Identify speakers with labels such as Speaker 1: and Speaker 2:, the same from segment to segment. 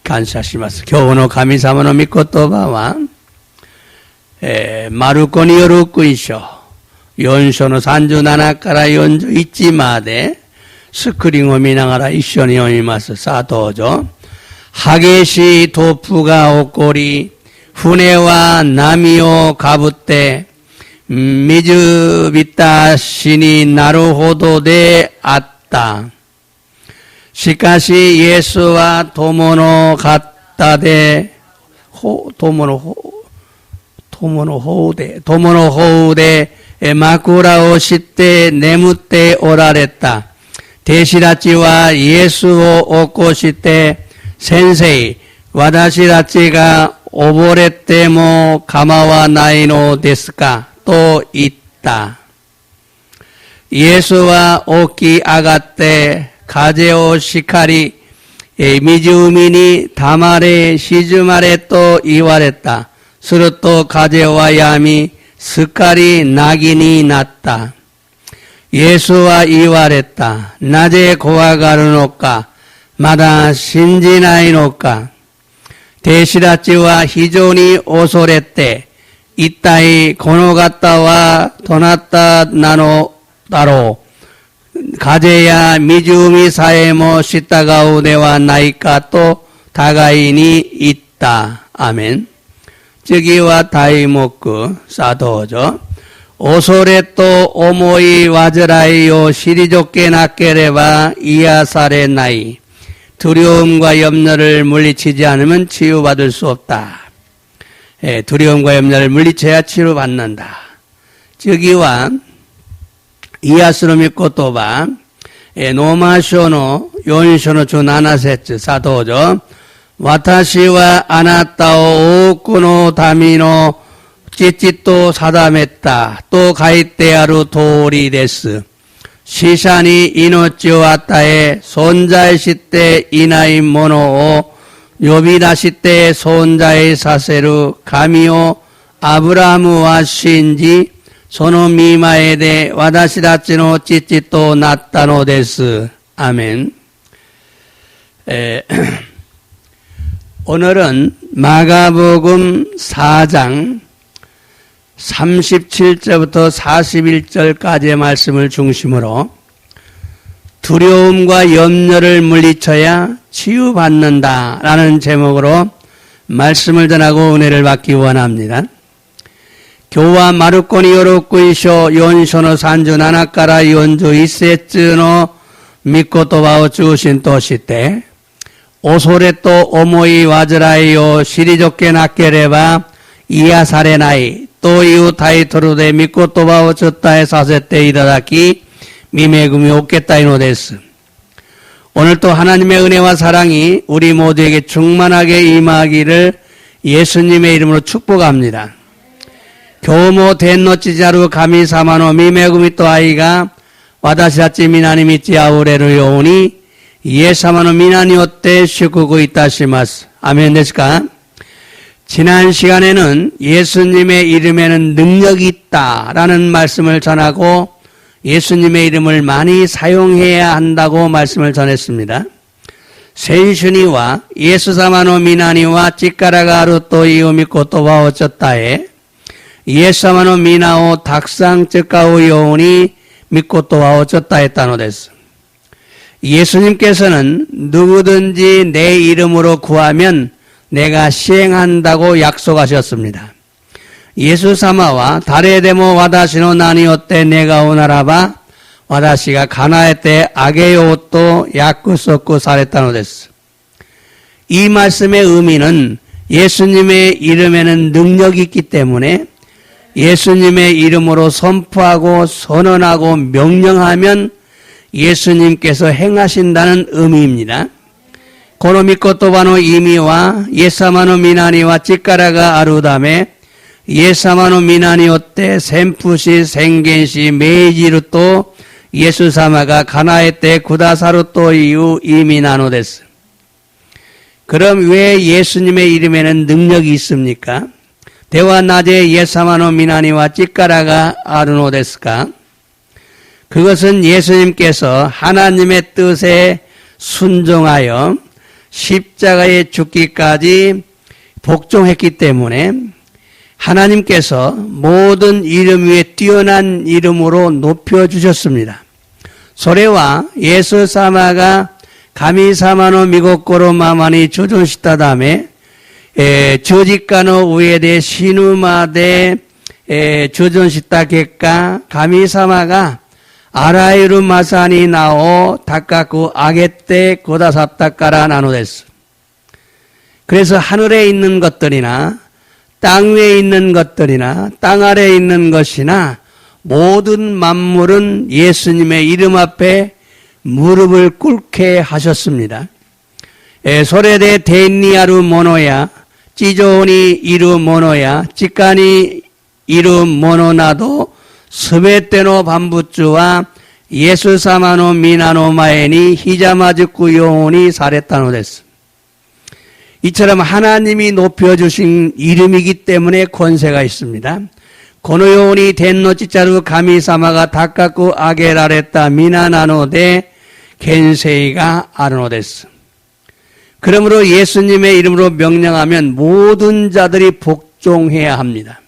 Speaker 1: 感謝します。今日の神様の御言葉は、マルコによる福音書、4章の37から41まで、スクリーンを見ながら一緒に読みます。さあどうぞ。激しい突風が起こり、船は波をかぶって、水浸しになるほどであった。しかし、イエスは友の方で枕をして眠っておられた。弟子たちはイエスを起こして、先生、私たちが溺れても構わないのですかと言った。イエスは起き上がって、風を叱り、湖にたまれ、沈まれと言われた。すると風は止み、すっかり凪になった。イエスは言われた。なぜ怖がるのか、まだ信じないのか。弟子たちは非常に恐れて、一体この方はどなたなのだろう。風や湖さえも従うではないかと互いに言った。アメン。次は題目。さあどうぞ。恐れと重い煩いを退けなければ癒されない. 두려움과 염려를 물리치지 않으면 치유받을 수 없다. 두려움과 염려를 물리쳐야 치유받는다. 저기와イエスの御言葉、ローマ書の4章の17節、さあどうぞ。私はあなたを多くの民の父と定めたと書いてある通りです。死者に命を与え、存在していないものを呼び出して存在させる神をアブラハムは信じ、その御前で私たちの父となったのです。아멘. 오늘은 마가복음 4장 37절부터 41절까지의 말씀을 중심으로 두려움과 염려를 물리쳐야 치유받는다라는 제목으로 말씀을 전하고 은혜를 받기 원합니다. 今日はマルコによる福音書4章の37から41節の御言葉を中心として、恐れと重い煩いを退けなければ癒されないというタイトルで御言葉を伝えさせていただき、御恵みを受けたいのです。 오늘도 하나님의 은혜와 사랑이 우리 모두에게 충만하게 임하기를 예수님의 이름으로 축복합니다. 今日も天の父なる神様の御恵みと愛が私たち皆に満ち溢れるようにイエス様の皆によって祝福いたします. 아멘ですか? 지난 시간에는 예수님의 이름에는 능력이 있다라는 말씀을 전하고 예수님의 이름을 많이 사용해야 한다고 말씀을 전했습니다. 先週にはイエス様の皆には力があるという御言葉を伝え、イエス様の皆をたくさん使うように御言葉を伝えたのです。 예수님께서는 누구든지 내 이름으로 구하면 내가 시행한다고 약속하셨습니다. イエス様は誰でも私の名によって願うならば私が叶えてあげようと約束されたのです。 이 말씀의 의미는 예수님의 이름에는 능력이 있기 때문에 예수님의 이름으로 선포하고 선언하고 명령하면 예수님께서 행하신다는 의미입니다. この御言葉の意味はイエス様の皆には力があるためイエス様の皆によって宣布し宣言し命じるとイエス様が叶えてくださるという意味なのです。 그럼 왜 예수님의 이름에는 능력이 있습니까? 대화 낮에 예수様の皆には力があるのですか? 그것은 예수님께서 하나님의 뜻에 순종하여 십자가에 죽기까지 복종했기 때문에 하나님께서 모든 이름 위에 뛰어난 이름으로 높여주셨습니다. 소레와 예수 사마가 가미사마노 미고코로 마마니 조존시다다음에 조직가노 우에대 시누마대 조존시다 객가 가미사마가 아라이루 마사니 나오 다카쿠 아게떼 고다사타까라 나노데스. 그래서 하늘에 있는 것들이나 땅 위에 있는 것들이나 땅 아래에 있는 것이나 모든 만물은 예수님의 이름 앞에 무릎을 꿇게 하셨습니다. 소레데 데니아루 모노야 찌조니 이루 모노야 찌까니 이루 모노나도 스베테노 반부주와 예수사마노 미나노 마에니 히자마즈쿠 요온이 사레타노 데스. 이처럼 하나님이 높여주신 이름이기 때문에 권세가 있습니다. 고노요온이 덴노 찌짜루 가미사마가 다카쿠 아게라레타 미나나노데 겐세이가 아르노데스. 그러므로 예수님의 이름으로 명령하면 모든 자들이 복종해야 합니다.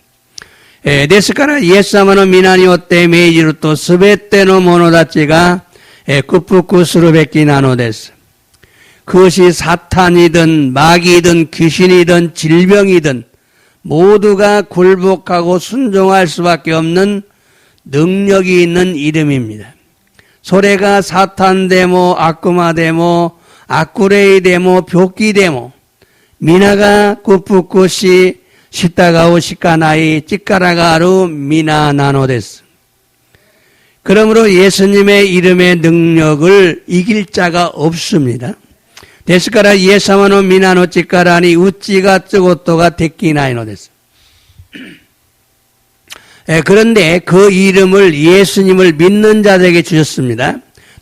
Speaker 1: 데스카라 예수사마노 미나니오테 메이지루토 스베테노 모노다치가 쿠푸쿠스루베키 나노데스. 그것이 사탄이든 마귀든 귀신이든 질병이든 모두가 굴복하고 순종할 수밖에 없는 능력이 있는 이름입니다. 소레가 사탄 데모, 아쿠마 데모, 아쿠레이 데모, 벽기 데모, 미나가 꾸푸꾸시 시타가오 시카나이 찌까라가루 미나 나노데스. 그러므로 예수님의 이름의 능력을 이길 자가 없습니다. 데스카라 예사마노 미나노 찌까라니 우찌가 쯔고또가 데끼나이노 데스. 그런데 그 이름을 예수님을 믿는 자들에게 주셨습니다.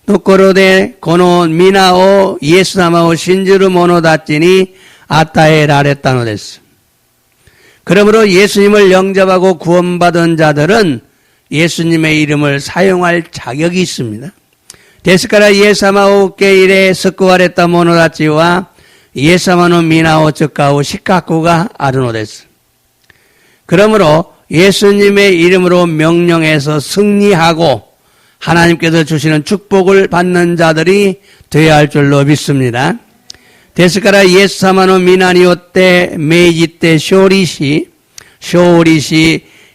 Speaker 1: 또코로데 고노 미나오 예수나마오 신주르 모노다찌니 아타에 라레타노 데스. 그러므로 예수님을 영접하고 구원받은 자들은 예수님의 이름을 사용할 자격이 있습니다. 데스카라 예사마오 게일에 스쿠와레타 모노다치와 예사마노 미나오 츠카오 시카쿠가 아르노데스. 그러므로 예수님의 이름으로 명령해서 승리하고 하나님께서 주시는 축복을 받는 자들이 되어야 할 줄로 믿습니다. 데스카라 예사마노 미나니오테 메이지테 쇼리시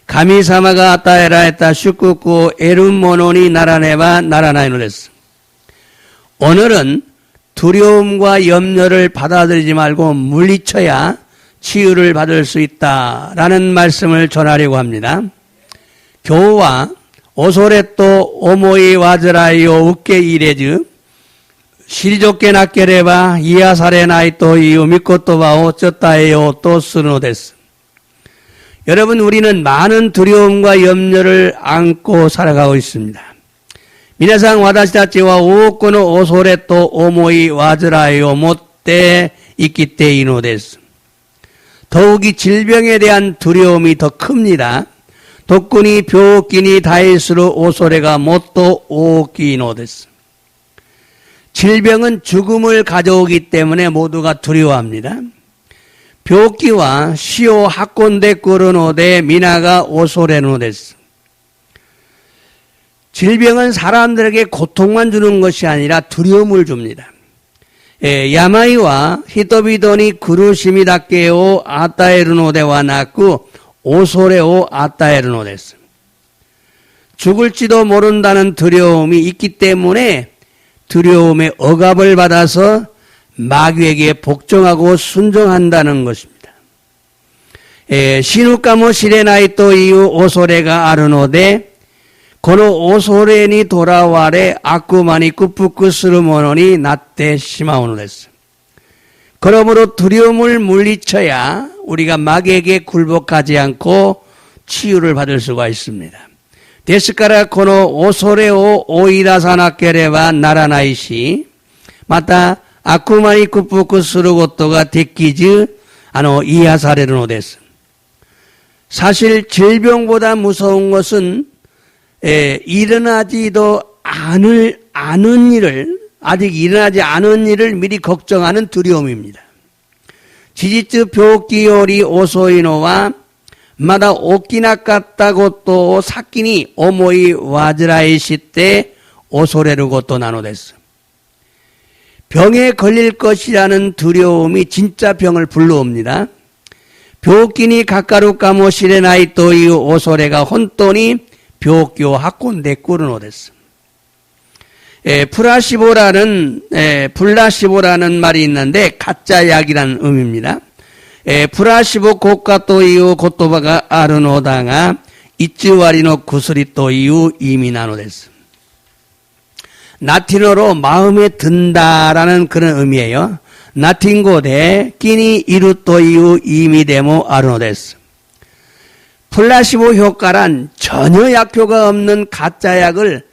Speaker 1: 가미사마가 아타에라에타 슈쿠쿠 에rum모노니 나라네바 나라나이노데스. 오늘은 두려움과 염려를 받아들이지 말고 물리쳐야 치유를 받을 수 있다라는 말씀을 전하려고 합니다. 교우와 오소레또 오모이 와즈라이오 우케 이레즈 시리조케 나케레바 이아사레 나이토 이유 미코토바오 쩌따에요 또 스노데스. 여러분, 우리는 많은 두려움과 염려를 안고 살아가고 있습니다. 미나상 와다시다치와 오코노 오소레또 오모이 와즈라이오 못테 이키테 이노데스. 더욱이 질병에 대한 두려움이 더 큽니다. 독군이 묘기니 다일수로 오소레가 못도 오기노데스. 질병은 죽음을 가져오기 때문에 모두가 두려워합니다. 묘기와 시오 학곤데 꾸르노데 미나가 오소레노데스. 질병은 사람들에게 고통만 주는 것이 아니라 두려움을 줍니다. 야마이와 히토비도니 구루시미다케오 아타에르노데와 나쿠 오소레오 아타에르노데스. 죽을지도 모른다는 두려움이 있기 때문에 두려움의 억압을 받아서 마귀에게 복종하고 순종한다는 것입니다. 시누카모 시레나이토 이유 오소레가 아르노데 고노 오소레니 돌아와레 아쿠마니 꾸푸쿠스르모노니 나떼 시마오노데스. 그러므로 두려움을 물리쳐야 우리가 마귀에게 굴복하지 않고 치유를 받을 수가 있습니다. 데스카라 고노 오소레오 오이라사나케레바 나라나이시 마타 아쿠마니 꾸푸쿠스르고토가 데키즈 아노 이하사레르노데스. 사실 질병보다 무서운 것은 일어나지도 않은 일을 아직 일어나지 않은 일을 미리 걱정하는 두려움입니다. 지지츠 벽기요리 오소이노와 마다 오키나카타고 또 사키니 오모이 와즈라이 시때 오소레르 것도 나노데스. 병에 걸릴 것이라는 두려움이 진짜 병을 불러옵니다. 벽기니 가까루까모 시레나이 또이 오소레가 혼돈이 벽교 학군데 꾸르노데스. 플라시보라는 말이 있는데 가짜 약이라는 의미입니다. 플라시보 고가 또이유 고토바가 아르노다가 이츠와리노 구스리 또이유 이미나노데스. 라틴어로 마음에 든다라는 그런 의미예요. 나팅고데 끼니 이루 또이유 이미데모 아르노데스. 플라시보 효과란 전혀 약효가 없는 가짜 약을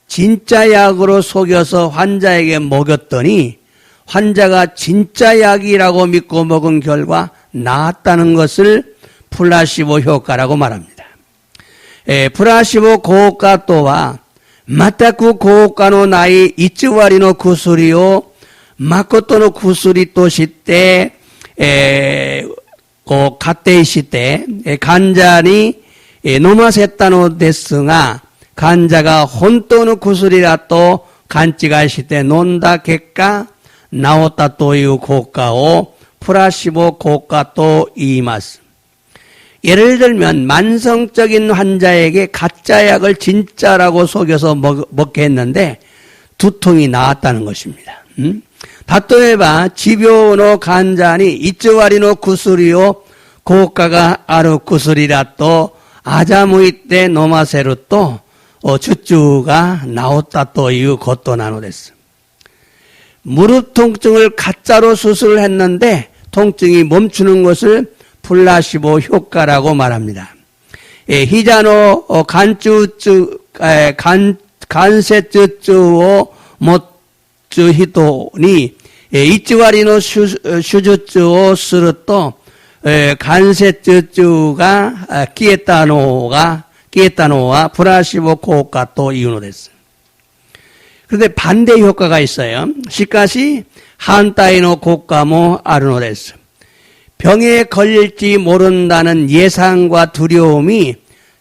Speaker 1: 진짜 약으로 속여서 환자에게 먹였더니 환자가 진짜 약이라고 믿고 먹은 결과 나았다는 것을 플라시보 효과라고 말합니다. 플라시보 고효과 또와 마타쿠 고효과노 나이 이츠와리노 구스리오 마코토노 구스리 또 시때 가테이 시때 간자니 노마세타노 데스가 간자가 혼돈의 구슬이라 또 간찌가 시때 논다 객가 나왔다 또이유 고가오 플라시보 고가 또 이마스. 예를 들면 만성적인 환자에게 가짜 약을 진짜라고 속여서 먹게 했는데 두통이 나았다는 것입니다. 다또해봐 지병노 간자니 이츠와리노 구슬이요 고가가 아르 구슬이라 또 아자무이때 노마세루 또 주주가 나왔다 또 이유 것도 나노됐어. 무릎 통증을 가짜로 수술을 했는데 통증이 멈추는 것을 플라시보 효과라고 말합니다. 히자노 간세쯔쯔오 모쯔히도니 이츠와리노 슈주쯔오 스르또 간세쯔쯔가 끼에따노와 플라시보 효과 또 이유노 됐어요. 그런데 반대 효과가 있어요. 시카시 한타이노 고가모 아르노 됐어요. 병에 걸릴지 모른다는 예상과 두려움이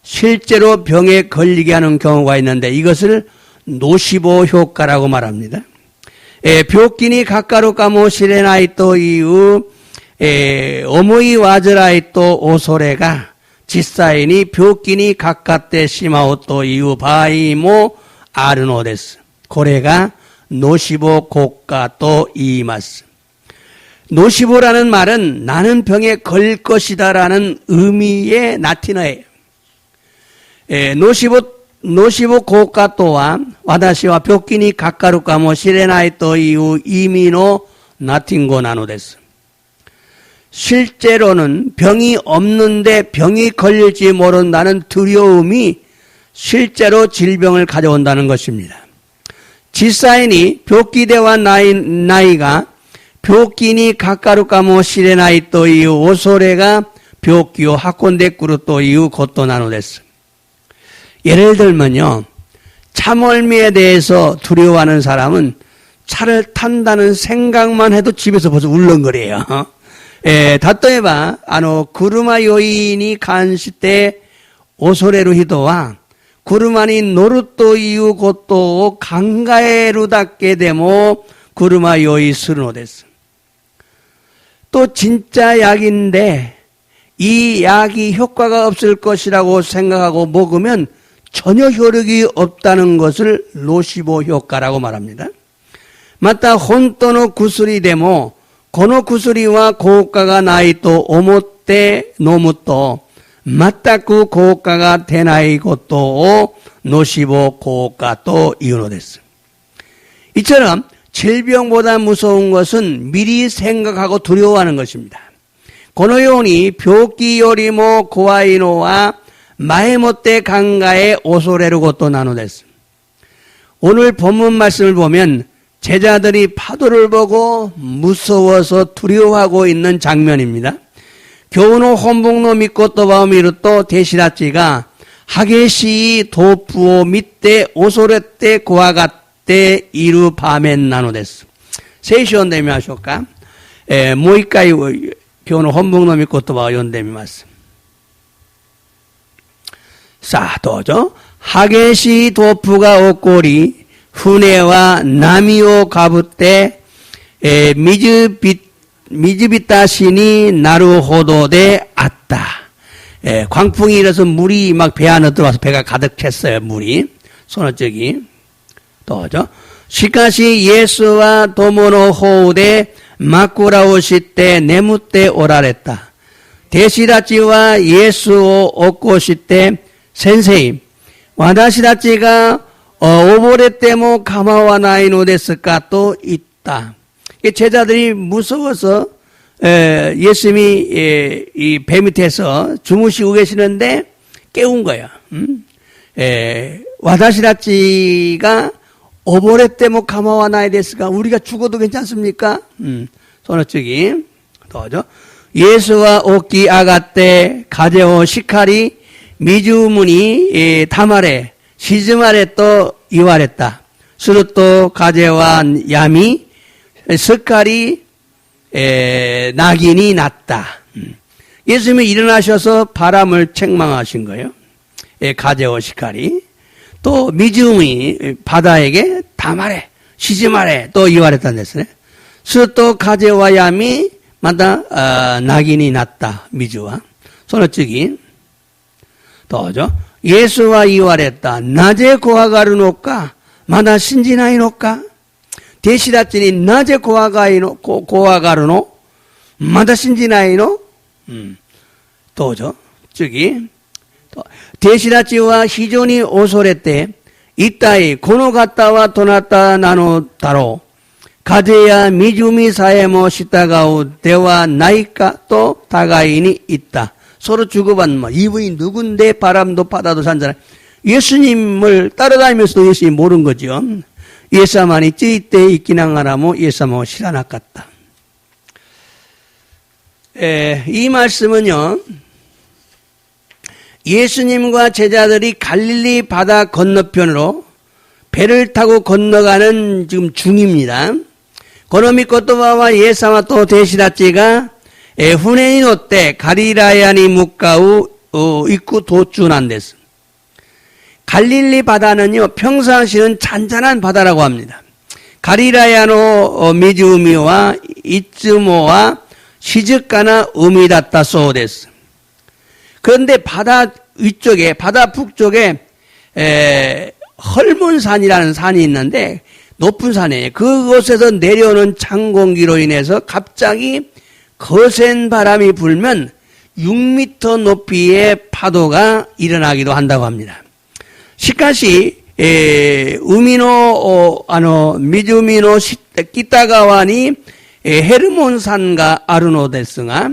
Speaker 1: 실제로 병에 걸리게 하는 경우가 있는데 이것을 노시보 효과라고 말합니다. 벽기니 가까루 까모 시레나이 또 이유 어모이 와즈라이 또 오소레가 지사이니 벽기니 가까때 시마오 또 이유 바이모 아르노 데스. 고래가 노시보 고가 또 이마스. 노시보라는 말은 나는 병에 걸릴 것이다라는 의미의 라틴어예요. 노시보 고가 또와 와다시와 벽기니 가까루까모 시레나이 또 이유 이미노 나팅고 나노데스. 실제로는 병이 없는데 병이 걸릴지 모른다는 두려움이 실제로 질병을 가져온다는 것입니다. 지사인이 벽기대와 나이가 벽기니 가까루까모 시레나이 또 이유 오소레가 벽기요 학콘데꾸루 또 이유 것도 나노데스. 예를 들면요, 차멀미에 대해서 두려워하는 사람은 차를 탄다는 생각만 해도 집에서 벌써 울렁거려요. 다또해봐 구르마 요인이 간시때 오소레루 히도와 구르마니 노루또 이유 것도 강가에루 닿게 되모 구르마 요이 스르노데스. 또 진짜 약인데 이 약이 효과가 없을 것이라고 생각하고 먹으면 전혀 효력이 없다는 것을 노시보 효과라고 말합니다. 맞다 혼또노 구슬이 되모 고노 구슬이와 고효과가 나이 또 오모때 노무또 맞다쿠 고효과가 되나이 것도 노시보 고효과 또 이유노데스. 이처럼 질병보다 무서운 것은 미리 생각하고 두려워하는 것입니다. 고노요니 벽기 요리모 고아이노와 마에모떼 강가의 오소레루 것도 나누됐습니다. 오늘 본문 말씀을 보면 제자들이 파도를 보고 무서워서 두려워하고 있는 장면입니다. 교우노 혼북노 믿고 또바오미르또 대시라찌가 하게시 도푸오 밑대 오소레떼 고아가떼 ている場面なのです。聖書を読んでみましょうか。もう一回今日の本文の御言葉を読んでみます。さあ、どうぞ。激しい突風が起こり、船は波をかぶって、水浸しになるほどであった。광풍이 일어서 물이 막 배 안에 들어와서 배가 가득 찼어요, 물이. 손어쩌기. 또죠. しかし 예수와 도모노 호우대 마쿠라오시때 내무때 오라랬다. 대시라치와 예수 오코시때 센세이. 와다시라치가 오보레때모 가마와나이노 데스까 또 있다. 제자들이 무서워서 예수님이 이 배 밑에서 주무시고 계시는데 깨운 거예요. 와다시라치가 오보레때모 가마와나이 데스까 우리가 죽어도 괜찮습니까? 손어치기 더죠. 예수와 오키 아가떼 가제오 시카리 미주문이 타마레 시즈마레 또 이와랬다. 수르또 가제와 야미 스칼이 낙인이 났다. 예수님이 일어나셔서 바람을 책망하신 거예요. 가제오 시칼이 또 미주문이 바다에게 타마레 시즈마레 또 이와랬다는 데서네. 수르또 가제와 야미 마다 낙인이 났다. 미주와 손어치기 또죠. 예수와 이와랬다. 낮에 고아가르노까 마다 신지나이노까 대시라치니 낮에 고아가르노 마다 신지나이노 또죠. 저기 대시라치와 시존이 오소레때 이따이 고노가타와 도나타 나노타로 가제야 미주미 사에모 시타가우 대와 나이까 또 다가인이 있다. 서로 주고받는 이분이 누군데 바람도 바다도 산잖아요. 예수님을 따라다니면서도 예수님이 모르는 거죠. 예사만이 찌이때 있기낭하라모 예사모 시라나갔다. 이 말씀은요. 예수님과 제자들이 갈릴리 바다 건너편으로 배를 타고 건너가는 지금 중입니다. 고노미 코토바와 예사마 또 데시라치가 후네니 노때 가리라야니 묵가우 입구 도준한데스. 갈릴리 바다는요 평상시는 잔잔한 바다라고 합니다. 가리라야노 미즈우미와 이츠모와 시즈카나 우미다타 소데스. 그런데 바다 위쪽에 바다 북쪽에 헐몬산이라는 산이 있는데 높은 산이에요. 그곳에서 내려오는 찬 공기로 인해서 갑자기 거센 바람이 불면 6m 높이의 파도가 일어나기도 한다고 합니다. 시카시 미즈우미노 키타가와니 헤르몬산가 아르노데스가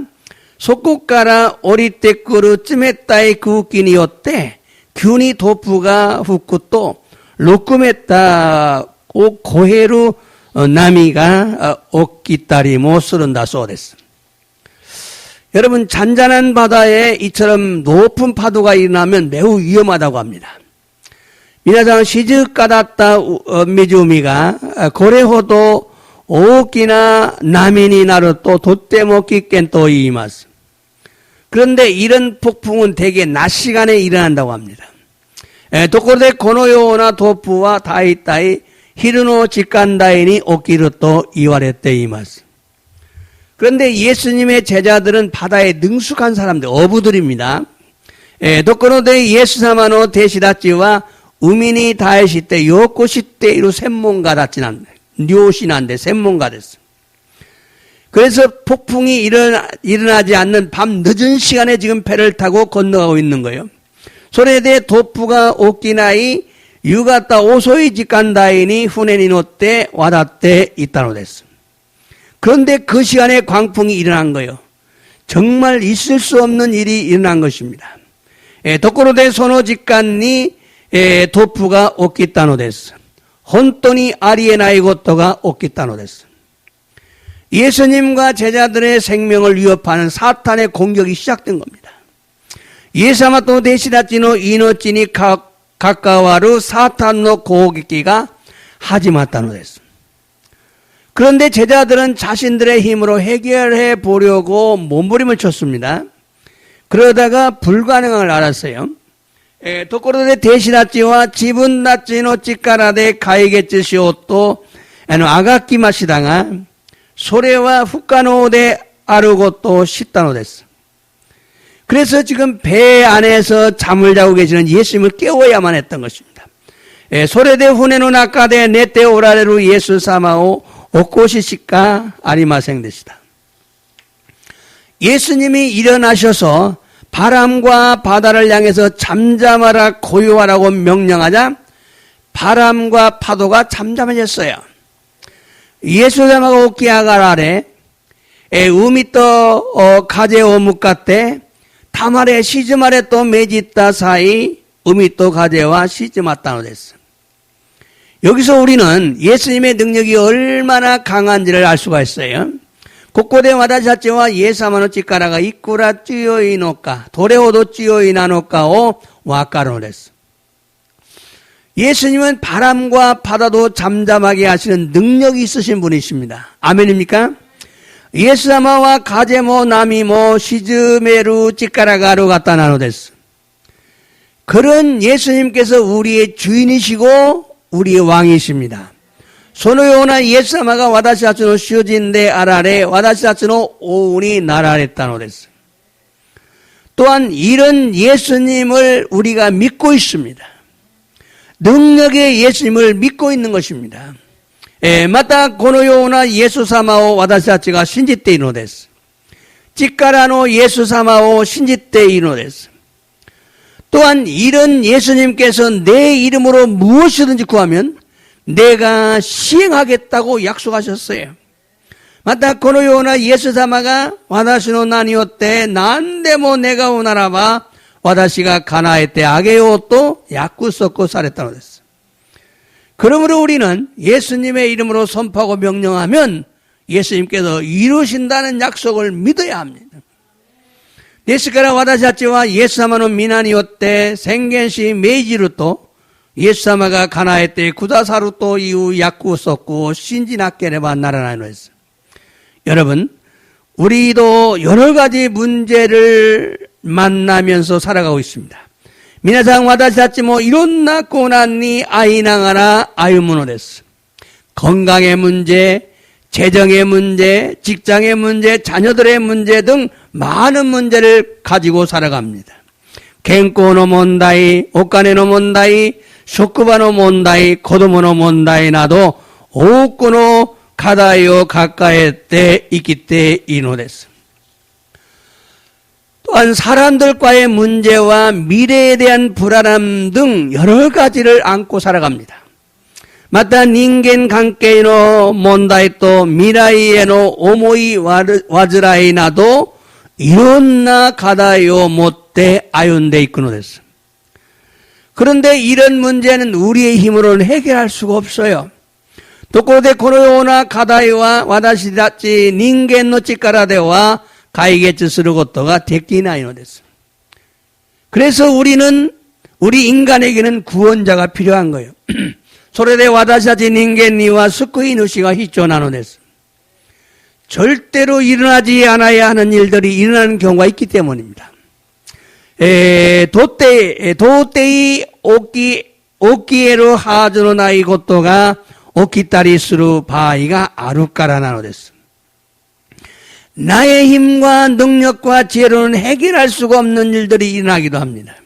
Speaker 1: 소코카라 오리테쿠르 츠메타이 쿠키니요때 균이 도프가 후쿠또 로쿠메타 고헤루 나미가 오키타리 모스른다 소데스. 여러분 잔잔한 바다에 이처럼 높은 파도가 일어나면 매우 위험하다고 합니다. 미나상 시즈카다타 미주미가 고레호도 오키나 나미니 나루 또 도떼모키 깬또 이마스. 그런데 이런 폭풍은 대개 낮 시간에 일어난다고 합니다. 도코데 고노요나 도프와 다이따이 히르노 직간다이니 오키르 또 이와레떼 이마스. 그런데 예수님의 제자들은 바다에 능숙한 사람들, 어부들입니다. 도코노데 예수사마노 데시다치와 우미니 다이시때 요코시때 이루 셈몬가다치난데 뇨신한데 셈몬가 됐어. 그래서 폭풍이 일어나지 않는 밤 늦은 시간에 지금 배를 타고 건너가고 있는 거예요. 소레데 도프가 오키나이 유가타 오소이 직간다이니 후네니 노때 와다때 있다노 됐어. 그런데 그 시간에 광풍이 일어난 거예요. 정말 있을 수 없는 일이 일어난 것입니다. 도코로데 소노 직간니 도프가 오키타노 됐어. 혼돈이 아리에나이 고토가 오키타노 됐어. 예수님과 제자들의 생명을 위협하는 사탄의 공격이 시작된 겁니다. 예사마토 데시다치노 이노치니 가까와루 사탄노 고기가 하지 마다노 데스. 그런데 제자들은 자신들의 힘으로 해결해 보려고 몸부림을 쳤습니다. 그러다가 불가능함을 알았어요. 도코로데 대시라찌와 지분 나찌노 찌까라데 가이게츠시오또 아가키 마시다가 소레와 후카노데 아르고또 시다노 데스. 그래서 지금 배 안에서 잠을 자고 계시는 예수님을 깨워야만 했던 것입니다. 소레데 후네노 나카데 네테 오라레루 예수 사마오 오코시시까 아리마생 데시다. 예수님이 일어나셔서 바람과 바다를 향해서 잠잠하라 고요하라고 명령하자 바람과 파도가 잠잠해졌어요. 예수사마가 오키아가라레 우미또 가제 오무카테 타마레 시즈마레 또 메지타 사이 우미또 가제와 시즈마타노 데스. 여기서 우리는 예수님의 능력이 얼마나 강한지를 알 수가 있어요. 고코데 와다샤치와 예사마노 치카라가 이쿠라 찌요이노까 도레오도 찌요이나노까오 와까노 데스. 예수님은 바람과 바다도 잠잠하게 하시는 능력이 있으신 분이십니다. 아멘입니까? 예수사마와 가제모 나미모 시즈메루 찌까라가루 갖다나노 데스. 그런 예수님께서 우리의 주인이시고 우리의 왕이십니다. 소노요나 예수사마가 와다시아츠노 쇼진데 아라레 와다시아츠노 오운이 나라랬다노 데스. 또한 이런 예수님을 우리가 믿고 있습니다. 능력의 예수님을 믿고 있는 것입니다. 마타 고노요나 예수사마오 와다시아츠가 신지테이노 데스. 찌까라노 예수사마오 신지테이노 데스. 또한 이런 예수님께서 내 이름으로 무엇이든지 구하면 내가 시행하겠다고 약속하셨어요. 마타 고노요나 예수사마가 와다시노 나니오때 난데모 내가 오나라바 와다시가 가나에때 아게요또 야쿠소코 사랬다고 했어. 그러므로 우리는 예수님의 이름으로 선포하고 명령하면 예수님께서 이루신다는 약속을 믿어야 합니다. 예스카라 와다샤치와 예수사마노 미나니오때 생겐시 메이지루또 예수사마가 가나에때 구다사루또 이후 야쿠소코 신지나케레바 나라나노 했어. 여러분, 우리도 여러 가지 문제를 만나면서 살아가고 있습니다. 미나상 와다시다치모 이론나 고난니 아이나가라 아유무노 데스. 건강의 문제, 재정의 문제, 직장의 문제, 자녀들의 문제 등 많은 문제를 가지고 살아갑니다. 겐코노 몬다이, 오카네노 몬다이, 쇼쿠바노 몬다이, 코도모노 몬다이 나도 오쿠노 가다요 가까이 때 있기 때 이노 데스. 또한 사람들과의 문제와 미래에 대한 불안함 등 여러 가지를 안고 살아갑니다. 마타 닌겐 관계노 몬다이또 미라이에노 오모이 와즈라이 나도 이론나 가다요 못돼 아윤데 있구노 됐어. 그런데 이런 문제는 우리의 힘으로는 해결할 수가 없어요. 도코데 코노요나 가다이와 와다시다치 닌겐노 치카라데와 가이게츠 스르 것도가 데키나이노 됐어. 그래서 우리 인간에게는 구원자가 필요한 거예요. 소레데 와다샤지 닌겐니와 스쿠이누시가 히초나노 됐어. 절대로 일어나지 않아야 하는 일들이 일어나는 경우가 있기 때문입니다. 도테이 오키에로 하즈노 나이 것도가 오키타리 스루 바이가 아루까라나노 됐어. 나의 힘과 능력과 지혜로는 해결할 수가 없는 일들이 일어나기도 합니다.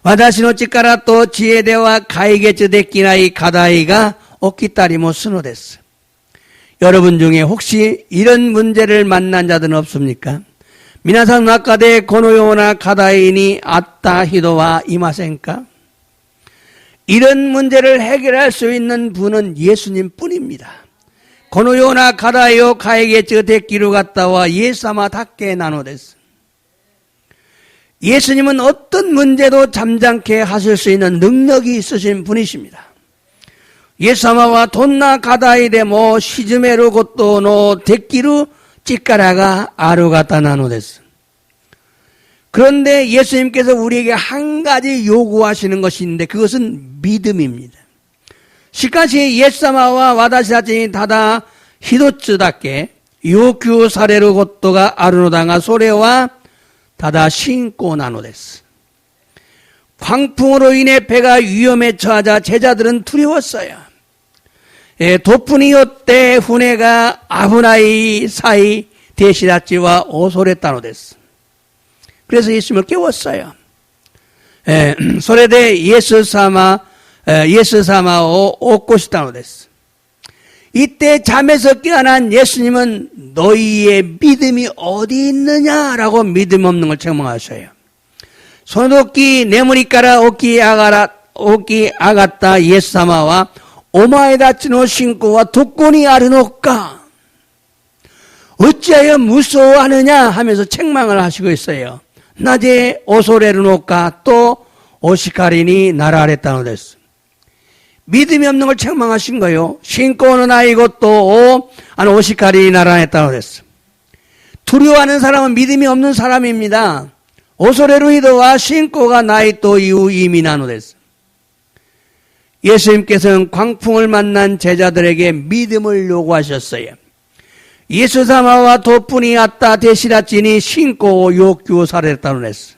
Speaker 1: 와다시노 치카라 또 지혜대와 가이게츠 데키나이 가다이가 오키타리모 스노 됐어. 여러분 중에 혹시 이런 문제를 만난 자들은 없습니까? 미나상 나카데 고노요나 가다이니 아따 히도와 이마센까? 이런 문제를 해결할 수 있는 분은 예수님 뿐입니다. 고노요나 가다요 가에게츠 데키루 갔다와 예사마 닦게 나노데스. 예수님은 어떤 문제도 잠잠케 하실 수 있는 능력이 있으신 분이십니다. 예사마와 돈나 가다이데모 시즈메루 고토노 데키루 찌까라가 아루가타 나노데스. 그런데 예수님께서 우리에게 한 가지 요구하시는 것이 있는데 그것은 믿음입니다. しかし、イエス様は私たちにただ一つだけ要求されることがあるのだが、それはただ信仰なのです。 광풍으로 인해 배가 위험에 처하자 제자들은 두려웠어요. 도프니요 때船が 아브나이 사이 대시라치와 오소랬다노です. 그래서 예수님을 깨웠어요. それでイエス様を起こしたのです. 이때 잠에서 깨어난 예수님은 너희의 믿음이 어디 있느냐라고 믿음 없는 걸 책망하셔요. その時眠りから起き上がったイエス様はお前たちの信仰はどこにあるのか 어찌하여 무서워하느냐 하면서 책망을 하시고 있어요. 낮에 오소레르노까 또 오시카리니 나라랬다는 데스. 믿음이 없는 걸 책망하신 거예요. 신고는 아이고 또 오시카리니 나라했다는 데스. 두려워하는 사람은 믿음이 없는 사람입니다. 오소레루 히도와 신고가 나이 또 이후 이미 나노데스. 예수님께서는 광풍을 만난 제자들에게 믿음을 요구하셨어요. 예수사마와 도뿐이 왔다 대시라치니 신고 요구 사례했다노데스.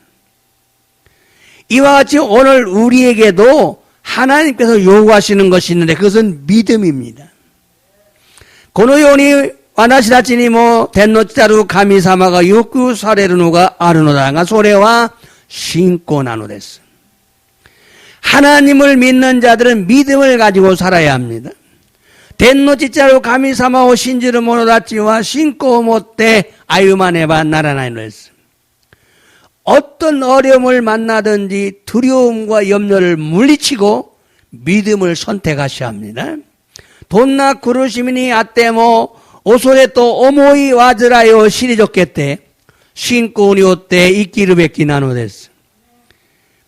Speaker 1: 이와 같이 오늘 우리에게도 하나님께서 요구하시는 것이 있는데 그것은 믿음입니다. このように私たちにも天の地たる神様が要求されるのがあるのだが、それは信仰なのです. 하나님을 믿는 자들은 믿음을 가지고 살아야 합니다. 天の地たる神様を信じる者たちは信仰を持って歩まねばならないのです. 어떤 어려움을 만나든지 두려움과 염려를 물리치고 믿음을 선택하셔야 합니다. どんな苦しみにあっても恐れと思い煩いを退けて信仰によって生きるべきなのです.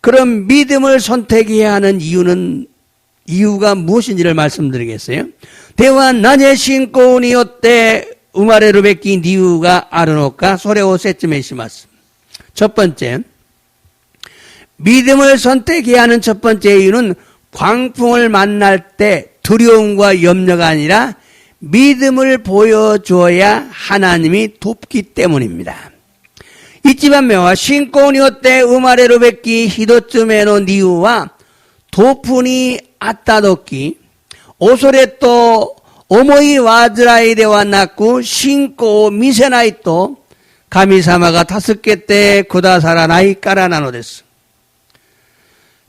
Speaker 1: 그럼 믿음을 선택해야 하는 이유가 무엇인지를 말씀드리겠어요. ではなぜ信仰によって生まれるべき理由があるのか、それを説明します. 첫 번째, 믿음을 선택해야 하는 첫 번째 이유는 광풍을 만날 때 두려움과 염려가 아니라 믿음을 보여줘야 하나님이 돕기 때문입니다. 一番目は信仰によって生まれるべき一つ目の理由は突風にあった時恐れと思い煩いではなく信仰を見せないと神様が助けてくださらないからなのです.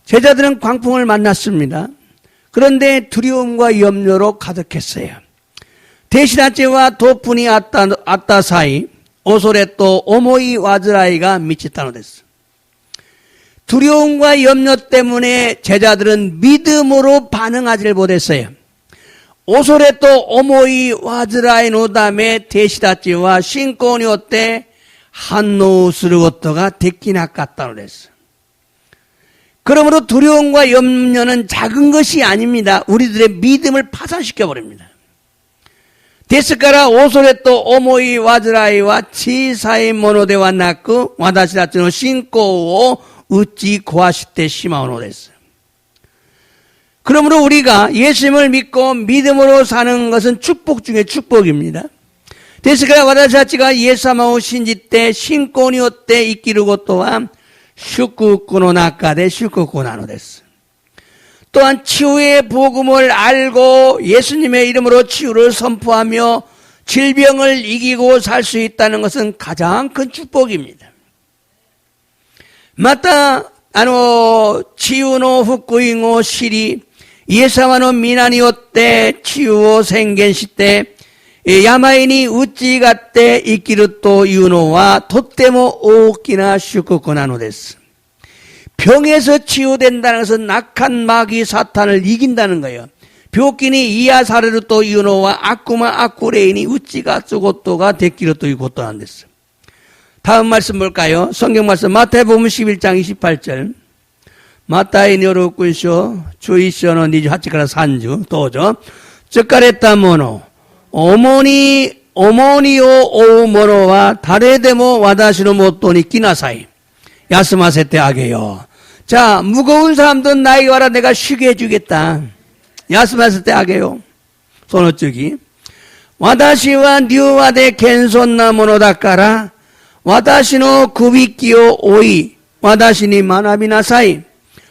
Speaker 1: 제자들은 광풍을 만났습니다. 그런데 두려움과 염려로 가득했어요. 대시라치와 도푼이 아따 사이 오소레 또 오모이 와즈라이가 미쳤다는 데스. 두려움과 염려 때문에 제자들은 믿음으로 반응하지를 못했어요. 오소레 또 오모이 와즈라이 노담에 대시라치와 신고니 요때 한노することができなかったのです. 그러므로 두려움과 염려는 작은 것이 아닙니다. 우리들의 믿음을 파산시켜 버립니다. ですから恐れと思い煩いは小さいものではなく私たちの信仰を打ち壊してしまうのです. 그러므로 우리가 예수님을 믿고 믿음으로 사는 것은 축복 중에 축복입니다. ですから私たちがイエス様を信じて信仰によって生きることは祝福の中で祝福なのです. 또한 치유의 복음을 알고 예수님의 이름으로 치유를 선포하며 질병을 이기고 살 수 있다는 것은 가장 큰 축복입니다. また治癒の福音を知りイエス様の皆によって治癒を宣言して病に打ち勝って生きるというのはとっても大きな祝福なのです. 병에서 치유된다는 것은 악한 마귀 사탄을 이긴다는 거예요. 병기니 이야사르르 또 유노와 아쿠마 아쿠레인이 우찌가 쓰고또가 데키르 또 이고또 안 됐어. 다음 말씀 볼까요? 성경 말씀 마태복음 11장 28절. 마타이 니오로쿠쇼 주이쇼노 니주 하치카라 산주 도저. 쯔카레타 모노 오모니오 오모노와 다레데모 와다시노 모토니 끼나사이. 야스마세테 아게요. 자, 무거운 사람들 나에게 와라 내가 쉬게 해주겠다. 休ませてあげよう。その次、私は柔和で謙遜なものだから、私のくびきを追い、私に学びなさい。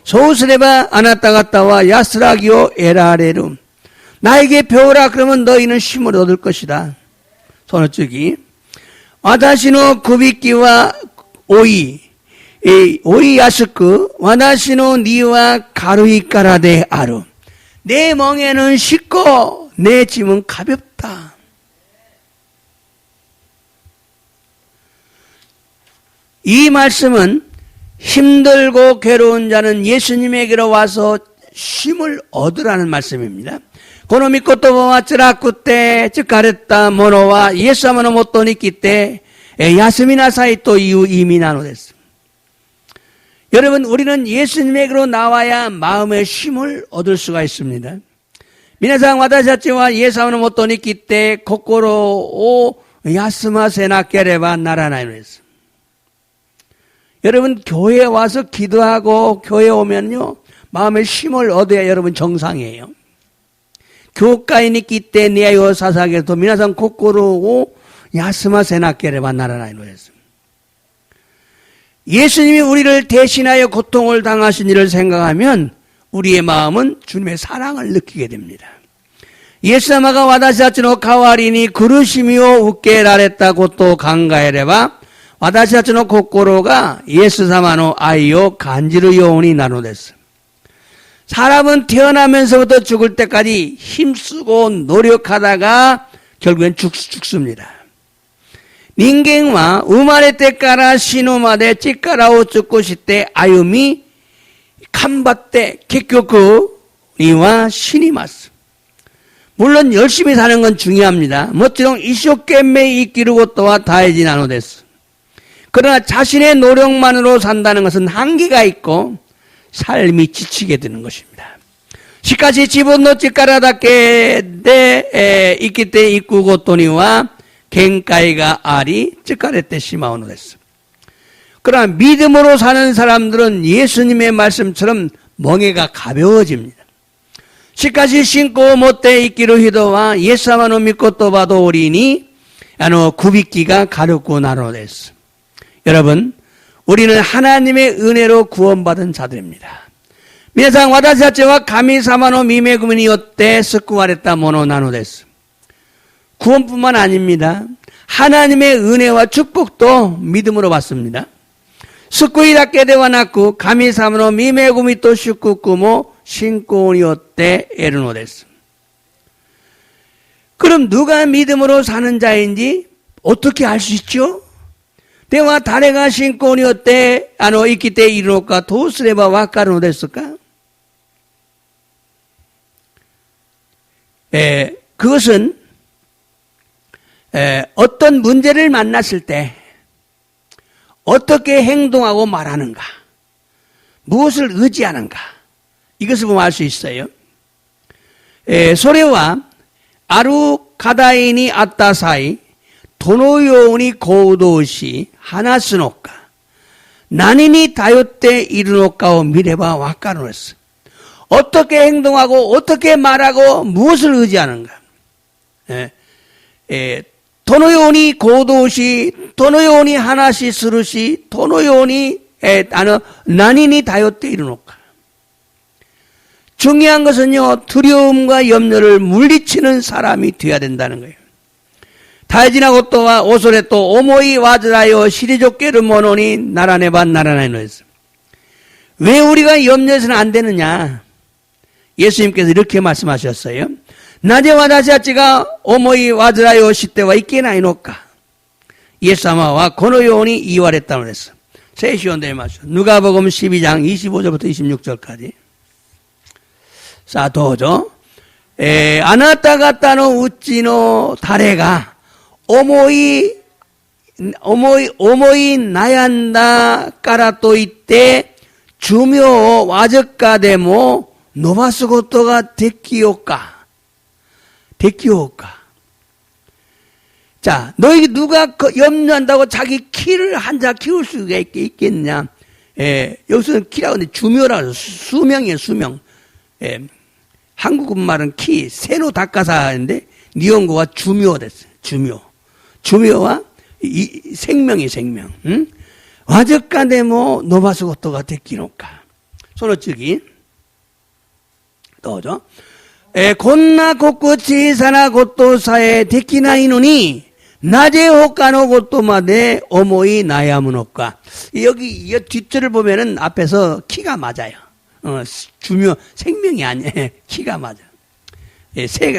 Speaker 1: そうすればあなた方は安らぎを得られる。나에게 배우라 그러면 너희는 쉼을 얻을 것이다. その次、私のくびきは追いやすく、私の荷は軽いからである。내 멍에는 쉽고 내 짐은 가볍다. 이 말씀은 힘들고 괴로운 자는 예수님에게로 와서 쉼을 얻으라는 말씀입니다. この御言葉は辛くて疲れた者はイエス様のもとに来て休みなさいという意味なのです。 여러분, 우리는 예수님에게로 나와야 마음의 쉼을 얻을 수가 있습니다. 皆さん、私たちはイエス様のもとに来て心を休ませなければならないのです。 여러분, 교회에 와서 기도하고 교회에 오면요, 마음의 쉼을 얻어야 여러분 정상이에요. 교회에来て願いを捧げると皆さん心を休ませなければならないのです。 예수님이 우리를 대신하여 고통을 당하신 일을 생각하면 우리의 마음은 주님의 사랑을 느끼게 됩니다. イエス様が私たちの代わりに苦しみを受けられたことを考えれば私たちの心がイエス様の愛を感じるようになるのです。 사람은 태어나면서부터 죽을 때까지 힘쓰고 노력하다가 결국엔 죽습니다. 人間は生まれてから死ぬまで力を尽くして歩み、頑張って結局には死にます。 물론 열심히 사는 건 중요합니다. もちろん一生懸命生きることは大事なのです。 그러나 자신의 노력만으로 산다는 것은 한계가 있고 삶이 지치게 되는 것입니다. しかし自分の力だけで生きていくことには限界があり疲れてしまうのです。 그러나 믿음으로 사는 사람들은 예수님의 말씀처럼 멍에가 가벼워집니다. しかし信仰を持って生きる人はイエス様の御言葉通りにくびきが軽くなるのです。 여러분, 우리는 하나님의 은혜로 구원받은 자들입니다. 皆さん、私たちは神様の御恵みによって救われたものなのです。 구원뿐만 아닙니다. 하나님의 은혜와 축복도 믿음으로 받습니다. 救いだけではなく神様の御恵みと祝福も信仰によって得るのです。 그럼 누가 믿음으로 사는 자인지 어떻게 알 수 있죠? では誰が信仰によって生きているのかどうすればわかるのですか? 그것은 어떤 문제를 만났을 때 어떻게 행동하고 말하는가, 무엇을 의지하는가, 이것을 보면 알 수 있어요. 소래와 아루 가다인이 아따 사이どのように行動し話すのか、何に頼っているのかを見ればわかるのです。 어떻게 행동하고 어떻게 말하고 무엇을 의지하는가. どのように行動し、どのように話するし、どのように何に頼っているのか. 중요한 것은요, 두려움과 염려를 물리치는 사람이 되어야 된다는 거예요. 大事なことは恐れと思い煩いを退けるものにならねばならないのです。 왜 우리가 염려해서는 안 되느냐? 예수님께서 이렇게 말씀하셨어요. なぜ私たちが思い煩いをしてはいけないのか? イエス様はこのように言われたのです。聖書を読んでみましょう。누가복음 12장 25절부터 26절까지. さあどうぞ。あなた方のうちの誰が思い悩んだからといって寿命をわずかでも伸ばすことができようか? 자, 너희 누가 염려한다고 자기 키를 한자 키울 수가 있겠냐? 여기서는 키라고 하는데 주묘라고 해서 수명이에요, 수명. 한국 말은 키, 세노 다카사인데 니온고가 주묘 됐어요. 주묘와 생명이 생명. 응? 와적간데 뭐 노바스 고토가 데키노까. 소노츠기. 또죠. 곤나 고고 지사나 고토사에 데키나이노니 나제 호카노 고토마데 오모이 나야무노까. 여기 뒷줄을 보면은 앞에서 키가 맞아요. 주묘 생명이 아니에요. 키가 맞아.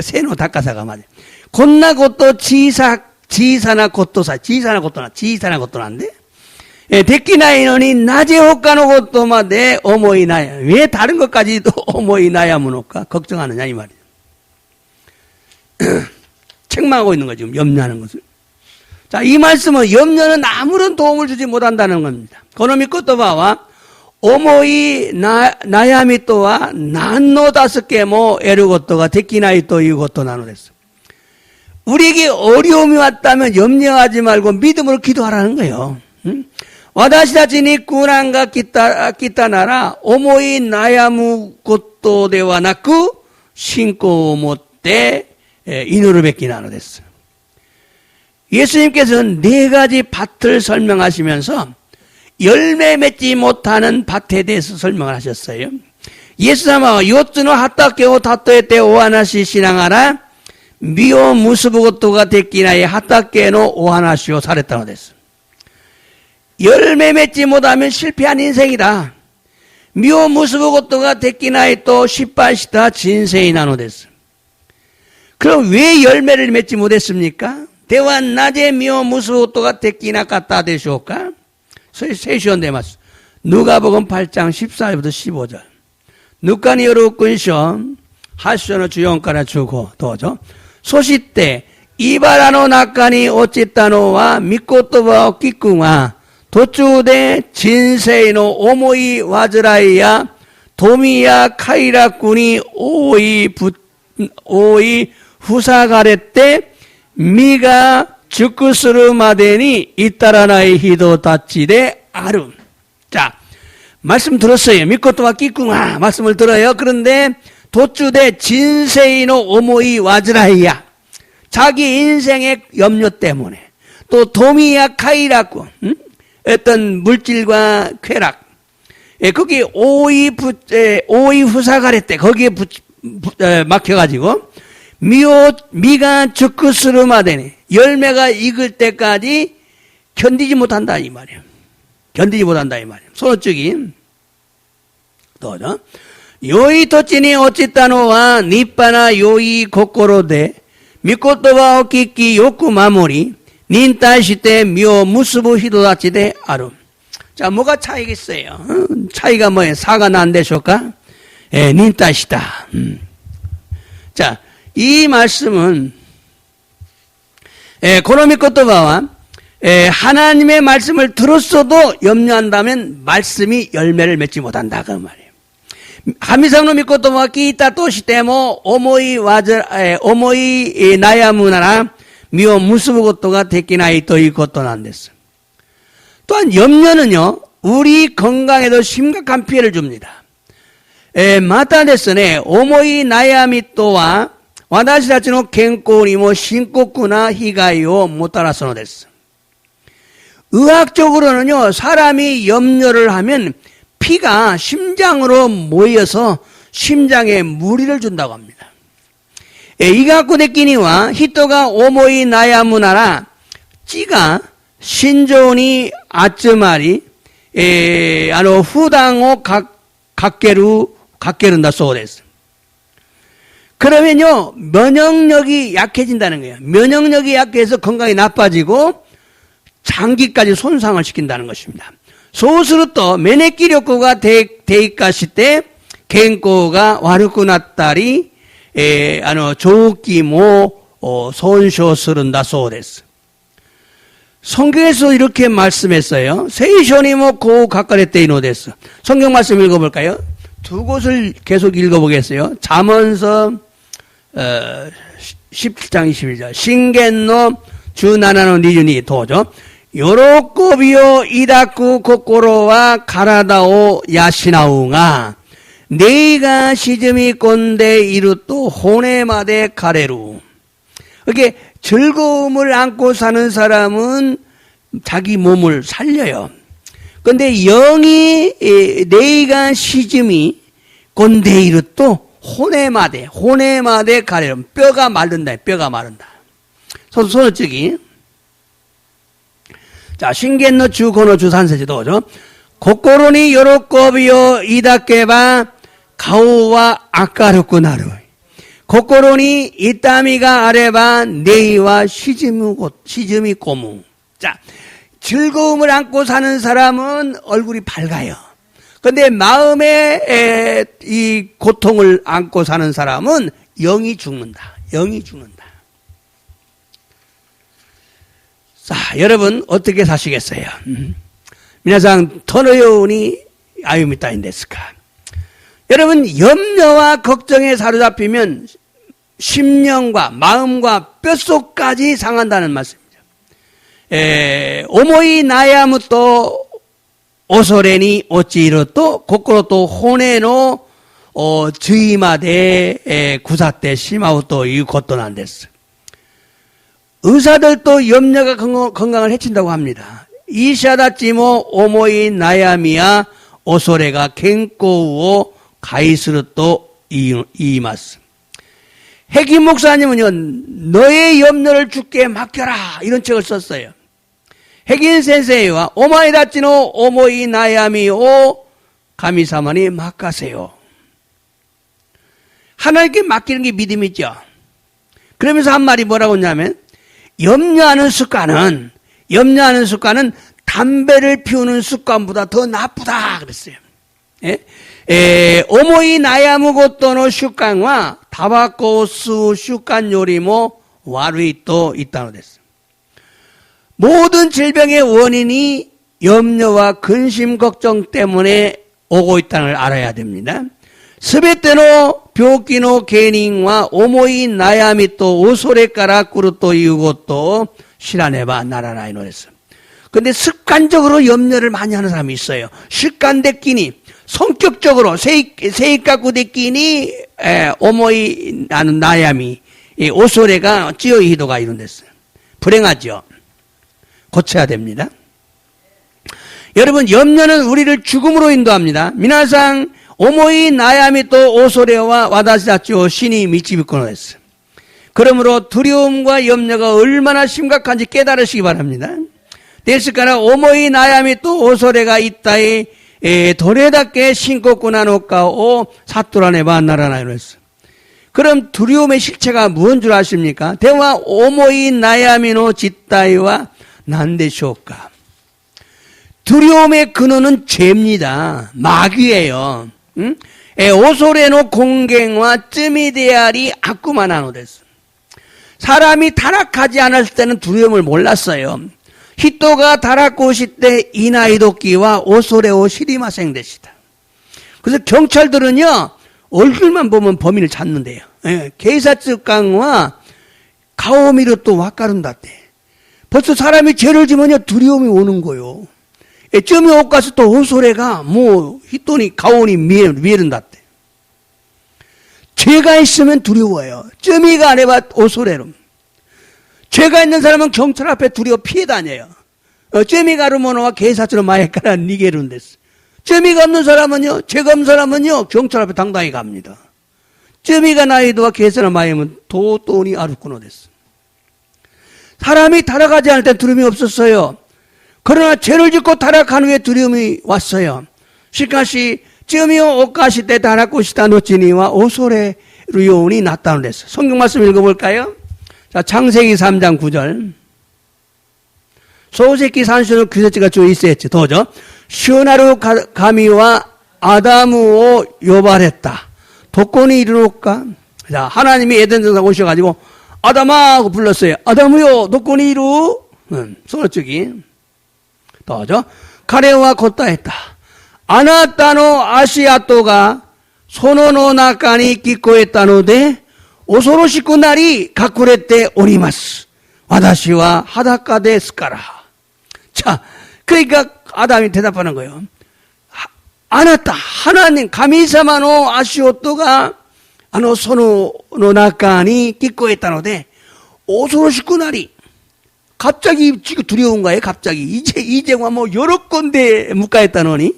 Speaker 1: 세노 다카사가 맞아. 곤나 고토 지사나 고토나인데 데키나이노니 나제 호카노 고토마데 오모이 나야. 왜 다른 것까지도 오모이 나야무노까 걱정하느냐 이 말이에요. 책망하고 있는 거죠. 지금 염려하는 것을. 자, 이 말씀은 염려는 아무런 도움을 주지 못한다는 겁니다. 고노미 코토바와 오모이 나야미토와 난노 다스케모 에르고토가 데키나이토 이고토 나노됐어. 우리에게 어려움이 왔다면 염려하지 말고 믿음으로 기도하라는 거예요. 와다시다치니 꾸란가 기타나라 오모이 나야무 고토 데와 나쿠 신고 못때 이노를 뵙기 나노됐어. 예수님께서는 4가지 밭을 설명하시면서 열매 맺지 못하는 밭에 대해서 설명을 하셨어요. 예수様は 4つの畑を例えてお話ししながら実を結ぶことができない畑のお話をされたのです。 열매 맺지 못하면 실패한 인생이다. 実を結ぶことができないと失敗した人生なのです。 그럼 왜 열매를 맺지 못했습니까? 대화 낮에 미워 무수고토가 데키나카타 되쇼까? 세시온데 맞습니다. 누가복음 8장 14절부터 15절. 누가니 여루꾼쇼 하쇼노 주용가라 주고 도죠. 소시때 이바라노 나카니 오치타노와 미코토바 끼꿍아 도추데 진세이노 오모이 와즈라이야 도미야 카이라꾼이 오이 후사가레때 미가 죽구스르 마데니 이따라나의 히도 다치데 아름. 자, 말씀 들었어요. 미코토와 끼꿍아 말씀을 들어요. 그런데 도추대 진세이노 오모이 와즈라이야 자기 인생의 염려 때문에 또 도미야 카이라고 어떤 물질과 쾌락 거기 오이 후사가레때 거기에 막혀가지고 미가 죽구스르마되니 열매가 익을 때까지 견디지 못한다 이 말이에요. 견디지 못한다 이 말이에요. 소노쪽이 또죠. 요이 토치니 오치타노와 니빠나 요이 고코로데 미코토와 오키키 요쿠 마모리 닌타시테 묘 무스부 히도다치데 아름. 자, 뭐가 차이겠어요? 차이가 뭐예요? 사가 난데쇼까? 닌타시다. 자, 이 말씀은 고노미 코토바와 하나님의 말씀을 들었어도 염려한다면 말씀이 열매를 맺지 못한다 그 말이에요. 하미상노 미코토바와 끼이타 또시테모 오모이 나야무나라 미오 무스부 고토가 데키나이 또 이 고토 난데스. 또한 염려는요 우리 건강에도 심각한 피해를 줍니다. 마타데스네 오모이 나야미토와 와다시다치노 겐코니모 신코쿠나 히가이오 모타라소노 데스. 의학적으로는요 사람이 염려를 하면 피가 심장으로 모여서 심장에 무리를 준다고 합니다. 이가쿠데키니와 히토가 오모이 나야무나라 찌가 신조니 아츠마리 후당오 각게른다 소데스. 그러면요 면역력이 약해진다는 거예요. 면역력이 약해서 건강이 나빠지고 장기까지 손상을 시킨다는 것입니다. 소스루또 면역력가 데이카시테 겐코가 와르쿠나타리 조기모 손쇼스른다 소데스. 성경에서 이렇게 말씀했어요. 세이쇼니모 고 가까레테이노 데스. 성경 말씀 읽어볼까요? 두 곳을 계속 읽어보겠어요. 잠언서 17장 22절. 신겐노 주나나노 니주니 도죠. 요로코비오 이다쿠 코코로와 가라다오 야시나우가 네이가 시즈미 꼰대 이루또 호네마데 가레루. 이렇게 즐거움을 안고 사는 사람은 자기 몸을 살려요. 근데 영이 네이가 시즈미 꼰대 이루또 호네마데 가레루. 뼈가 마른다. 뼈가 마른다. 손을 찌기. 자, 신겐노 주고노 주산세지도죠. 고코로니 요로코비요 이다케바 가오와 아까르쿠 나루. 고코로니 이타미가 아레바 네이와 시즈미 고무. 자, 즐거움을 안고 사는 사람은 얼굴이 밝아요. 근데 마음에 이 고통을 안고 사는 사람은 영이 죽는다. 영이 죽는다. 자, 여러분 어떻게 사시겠어요? 미나상 토노요니 아유미타인데스까. 여러분 염려와 걱정에 사로잡히면 심령과 마음과 뼛속까지 상한다는 말씀이죠. 오모이 나야무또 오소레니 오찌로 또 고코로 또 호네노 주의마데 구사때 시마우 또 이 것도 난데스. 의사들도 염려가 건강을 해친다고 합니다. 이샤다찌모 오모이 나야미야 오소레가 겐코우오 가이스르 또 이마스. 해기 목사님은요, 너의 염려를 주께 맡겨라 이런 책을 썼어요. 해긴 센세이와 오마이다찌노 오모이 나야미오 가미사마니 맡가세요. 하나님께 맡기는 게 믿음이죠. 그러면서 한 말이 뭐라고 했냐면 염려하는 습관은 담배를 피우는 습관보다 더 나쁘다 그랬어요. 오모이 나야무고토노 습관과 타바코스 습관 요리모 와루이또 있다고 됐어요. 모든 질병의 원인이 염려와 근심 걱정 때문에 오고 있다는 걸 알아야 됩니다. 스베테노 病気の 原因は 오모이 나야미 또 오소레까라 꾸르또 이유고또 시라네바 나라라이 노랬어. 근데 습관적으로 염려를 많이 하는 사람이 있어요. 습관됐기니 성격적으로 세이까꾸됐기니 오모이 나야미 오소레가 찌어이도가 이룬댔어요. 불행하죠. 고쳐야 됩니다. 여러분 염려는 우리를 죽음으로 인도합니다. 미나상 오모이 나야미 또 오소레와 와다시다치오 신이 미치비코노 했어요. 그러므로 두려움과 염려가 얼마나 심각한지 깨달으시기 바랍니다. 데스카라 오모이 나야미 또 오소레가 있다이 도레답게 신고꾸나노까오 사토라네바 나라나이로 했어요. 그럼 두려움의 실체가 무엇인 줄 아십니까? 대화 오모이 나야미노 짓다이와 난데쇼까. 두려움의 근원은 죄입니다. 마귀예요. 오소레노 공갱과 쯤이데아리 아쿠마나노 됐어. 사람이 타락하지 않았을 때는 두려움을 몰랐어요. 히토가 타락고 시때 이나이도끼와 오소레오 시리마생 되시다. 그래서 경찰들은요 얼굴만 보면 범인을 찾는데요. 게이사츠강과 가오미로 또 와까른다대. 벌써 사람이 죄를 지면요 두려움이 오는 거요. 쯤이 옷 가서 또 오소레가 뭐 히토니 가오니 미에른다대. 죄가 있으면 두려워요. 쯤이가 안 해봐 오소레로. 죄가 있는 사람은 경찰 앞에 두려워 피해 다녀요. 쯤이가 루모노와 게이사츠로 마에까라 니게룬데스. 쯤이가 없는 사람은요, 죄가 없는 사람은요, 경찰 앞에 당당히 갑니다. 쯤이가 나이도와 게이사츠로 마에면 도또니 아루쿠노데스. 사람이 타락하지 않을 때 두려움이 없었어요. 그러나 죄를 짓고 타락한 후에 두려움이 왔어요. 시카시 쯤이요 오카시 때 타락고시다 노치니와 오소레 루요운이 났다는 데서. 성경 말씀 읽어볼까요? 자, 창세기 3장 9절. 소세키 산수는 규세치가 좀 있어야지. 도저. 시오나루 가미와 아다무오 요발했다. 독권이 이르노까? 자, 하나님이 에덴에서 오셔가지고 아담아 하고 불렀어요. 아담우요 독권이 이루. 소르쪽이. 도저. 카레와 걷다했다. 아나타노 아시아토가 소노노 나카니 기코했다노데 오소로시쿠 나리 가쿠레테 오리마스. 와다시와 하다카데 스카라. 자, 그러니까 아담이 대답하는 거예요. 아나타 하나님 가미사마노 아시오토가 소노 나카니 끼꼬했다노데 오소로시쿠나리 갑자기 지금 두려운 거예요. 갑자기 이제와 뭐 여러 군데 묵가했다노니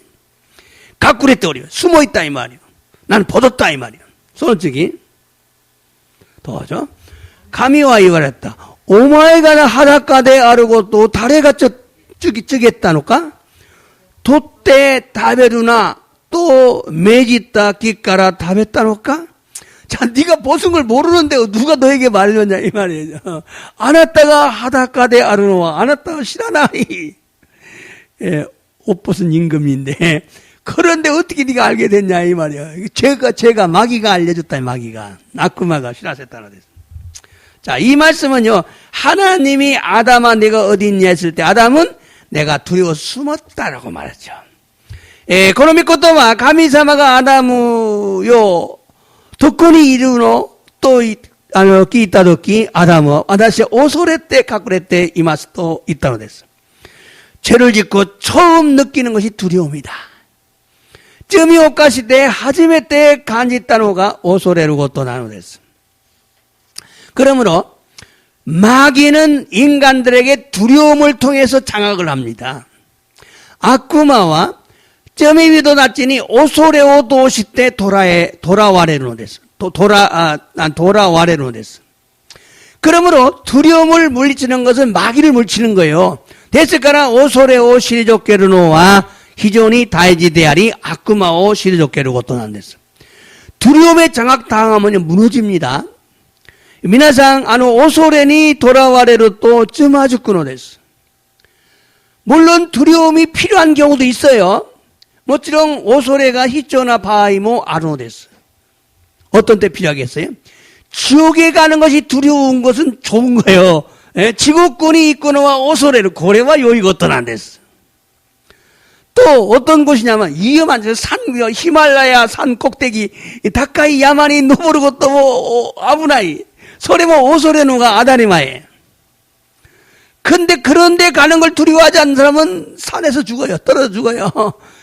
Speaker 1: 가꾸랬다 우리 숨어있다 이 말이요. 나는 벗었다 이 말이요. 솔직히 더죠. 가미와 이발했다. 오마이가 하다까데 아르고 또 다레가 쩌겠다노까 도때 다베루나 또 매짓다 기까라 다베다노까. 자, 네가 벗은 걸 모르는데 누가 너에게 말렸냐 이 말이에요. 안았다가 하다까데 아르노와 안았다가 시라나이. 예, 옷 벗은 임금인데 그런데 어떻게 네가 알게 됐냐 이 말이야. 제가 마귀가 알려줬다 마귀가 아쿠마가 시라세타나 됐어. 자, 이 말씀은요 하나님이 아담아 내가 어디 있냐 했을 때 아담은 내가 두려워 숨었다라고 말했죠. 예, 그놈이 것도마 가미사마가 아담우요 덕분이 이루노 또 기있다 덕기 아담어 아다시 오소레때 가꾸레때 이마스도 있다고 됐어. 죄를 짓고 처음 느끼는 것이 두려움이다. 쯤이 오까시 때 하지메 때 간짓다노가 오소레루고 또 나누됐어. 그러므로 마귀는 인간들에게 두려움을 통해서 장악을 합니다. 아쿠마와 쩌미비도 낮지니 오소레오 도시때 돌아와레로 됐어. 돌아와레로 됐어. 그러므로 두려움을 물리치는 것은 마귀를 물리치는 거예요. 됐을까나 오소레오 시리조케르노와 히존이 다이지데아리 아쿠마오 시리조케르고 또 난댔어. 두려움에 장악당하면 무너집니다. 미나상 오소레니 돌아와레로 또 쯔마주꾸노 됐어. 물론 두려움이 필요한 경우도 있어요. 모찌롱 오소레가 히쪼나 바이모 아르노 됐어. 어떤 때 필요하겠어요? 지옥에 가는 것이 두려운 것은 좋은 거예요. 예? 지옥군이 있고노와 오소레를 고래와 요이것도 안 됐어. 또 어떤 곳이냐면 위험한 산, 히말라야 산 꼭대기 다카이 야만이 노보르고 또 아부나이 소레모 오소레노가 아다리마에. 근데 그런데 가는 걸 두려워하지 않는 사람은 산에서 죽어요. 떨어져 죽어요.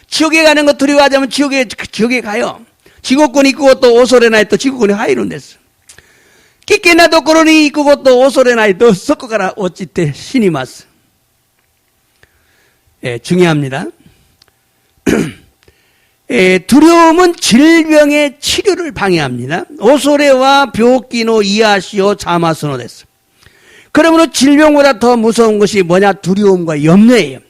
Speaker 1: 지옥에 가는 거 두려워하지 않으면 지옥에 가요. 지옥군이 있고 또 오소레나이 또 지옥군이 하이는 됐어. 끼끼나 도코로니 있고 또 오소레나이 또 섞어가라 어찌때 신이 맞어. 예, 중요합니다. 예, 두려움은 질병의 치료를 방해합니다. 오소레와 묘기노 이아시오 자마스노 됐어. 그러므로 질병보다 더 무서운 것이 뭐냐? 두려움과 염려예요.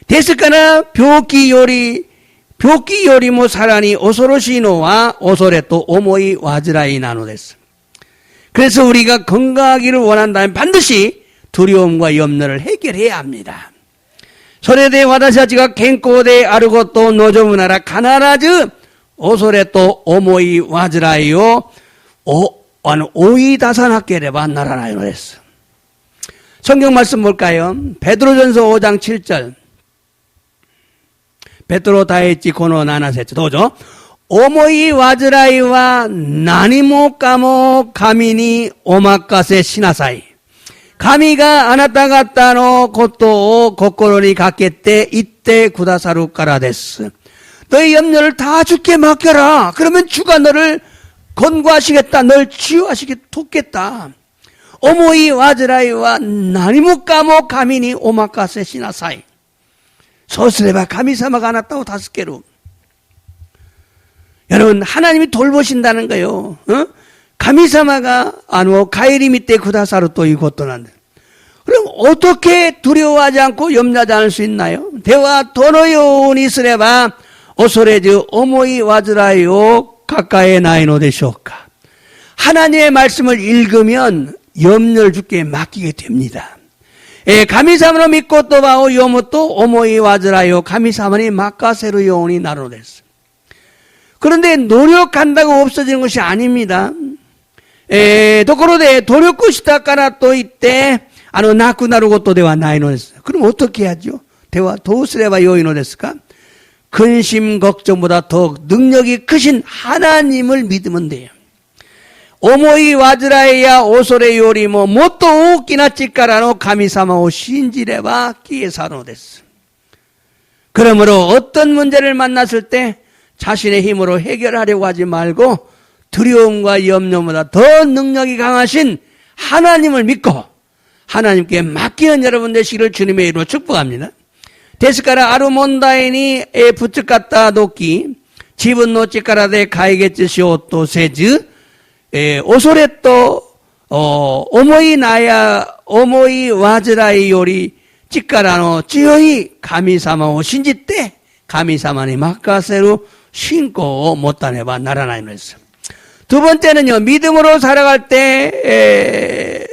Speaker 1: 됐을까나 묘기 요리 모 사라니 오소로시노와 오소레 또 오모이 와즈라이 나노 됐어. 그래서 우리가 건강하기를 원한다면 반드시 두려움과 염려를 해결해야 합니다. 소레데 와다시아치가 겐코데 아르고 또 노조무나라 가나라즈 오소레 또 오모이 와즈라이요 오이다산학계레바 나라나요 그랬어. 성경 말씀 볼까요? 베드로전서 5장 7절. 베드로 다했지 고노 나나세츠 도죠. 오모이 와즈라이와 나니모 까모 가미니 오마카세 시나사이. 가미가 아나타 갔다노 곧도 고코로니 갔겠대 이때 구다사루 까라데스. 너의 염려를 다 주께 맡겨라. 그러면 주가 너를 건고하시겠다. 널 치유하시겠다. 돕겠다. 오모이 와즈라이와 나니모 까모 가미니 오마카세 시나사이. 소스레바 가미사마가 아나타오 5개로. 여러분 하나님이 돌보신다는 거예요. 가미사마가 가이리 밑에 구다사루 또 이곳도 난다. 그럼 어떻게 두려워하지 않고 염려하지 않을 수 있나요? 대화 도노요니 스레바 오소레즈 오모이 와즈라이오 가까이 나이노 데쇼까. 하나님의 말씀을 읽으면 염려를 주께 맡기게 됩니다. 가미사마로 믿고 또 바오 요모또 오모이 와즈라이오 가미사마니 마카세루 요온이 나로 됐어. 그런데 노력한다고 없어지는 것이 아닙니다. 도코로데 도력구시다 까나 또 이때 나쿠나루고 또 대와 나이노 됐어. 그럼 어떻게 해야죠? 대와 도스레바 요이노 됐을까? 근심 걱정보다 더 능력이 크신 하나님을 믿으면 돼요. 오모이 와즈라이야 오소레 요리 모또 오키나 찌까라노 가미사마오 신지레바 끼에사노 됐어. 그러므로 어떤 문제를 만났을 때 자신의 힘으로 해결하려고 하지 말고 두려움과 염려보다 더 능력이 강하신 하나님을 믿고 하나님께 맡기는 여러분 되시기를 주님의 이름으로 축복합니다. 데스카라 아르몬다인이 부츠카타 도끼 지분 노치카라데 가이게츠시오 또 세즈 오소레또 오모이 나야 오모이 와즈라이 요리 찌까라노 찌요이 가미사마 오 신지때 가미사마니 마카세루 신고 못다네바 나라나이노 했어. 두 번째는요, 믿음으로 살아갈 때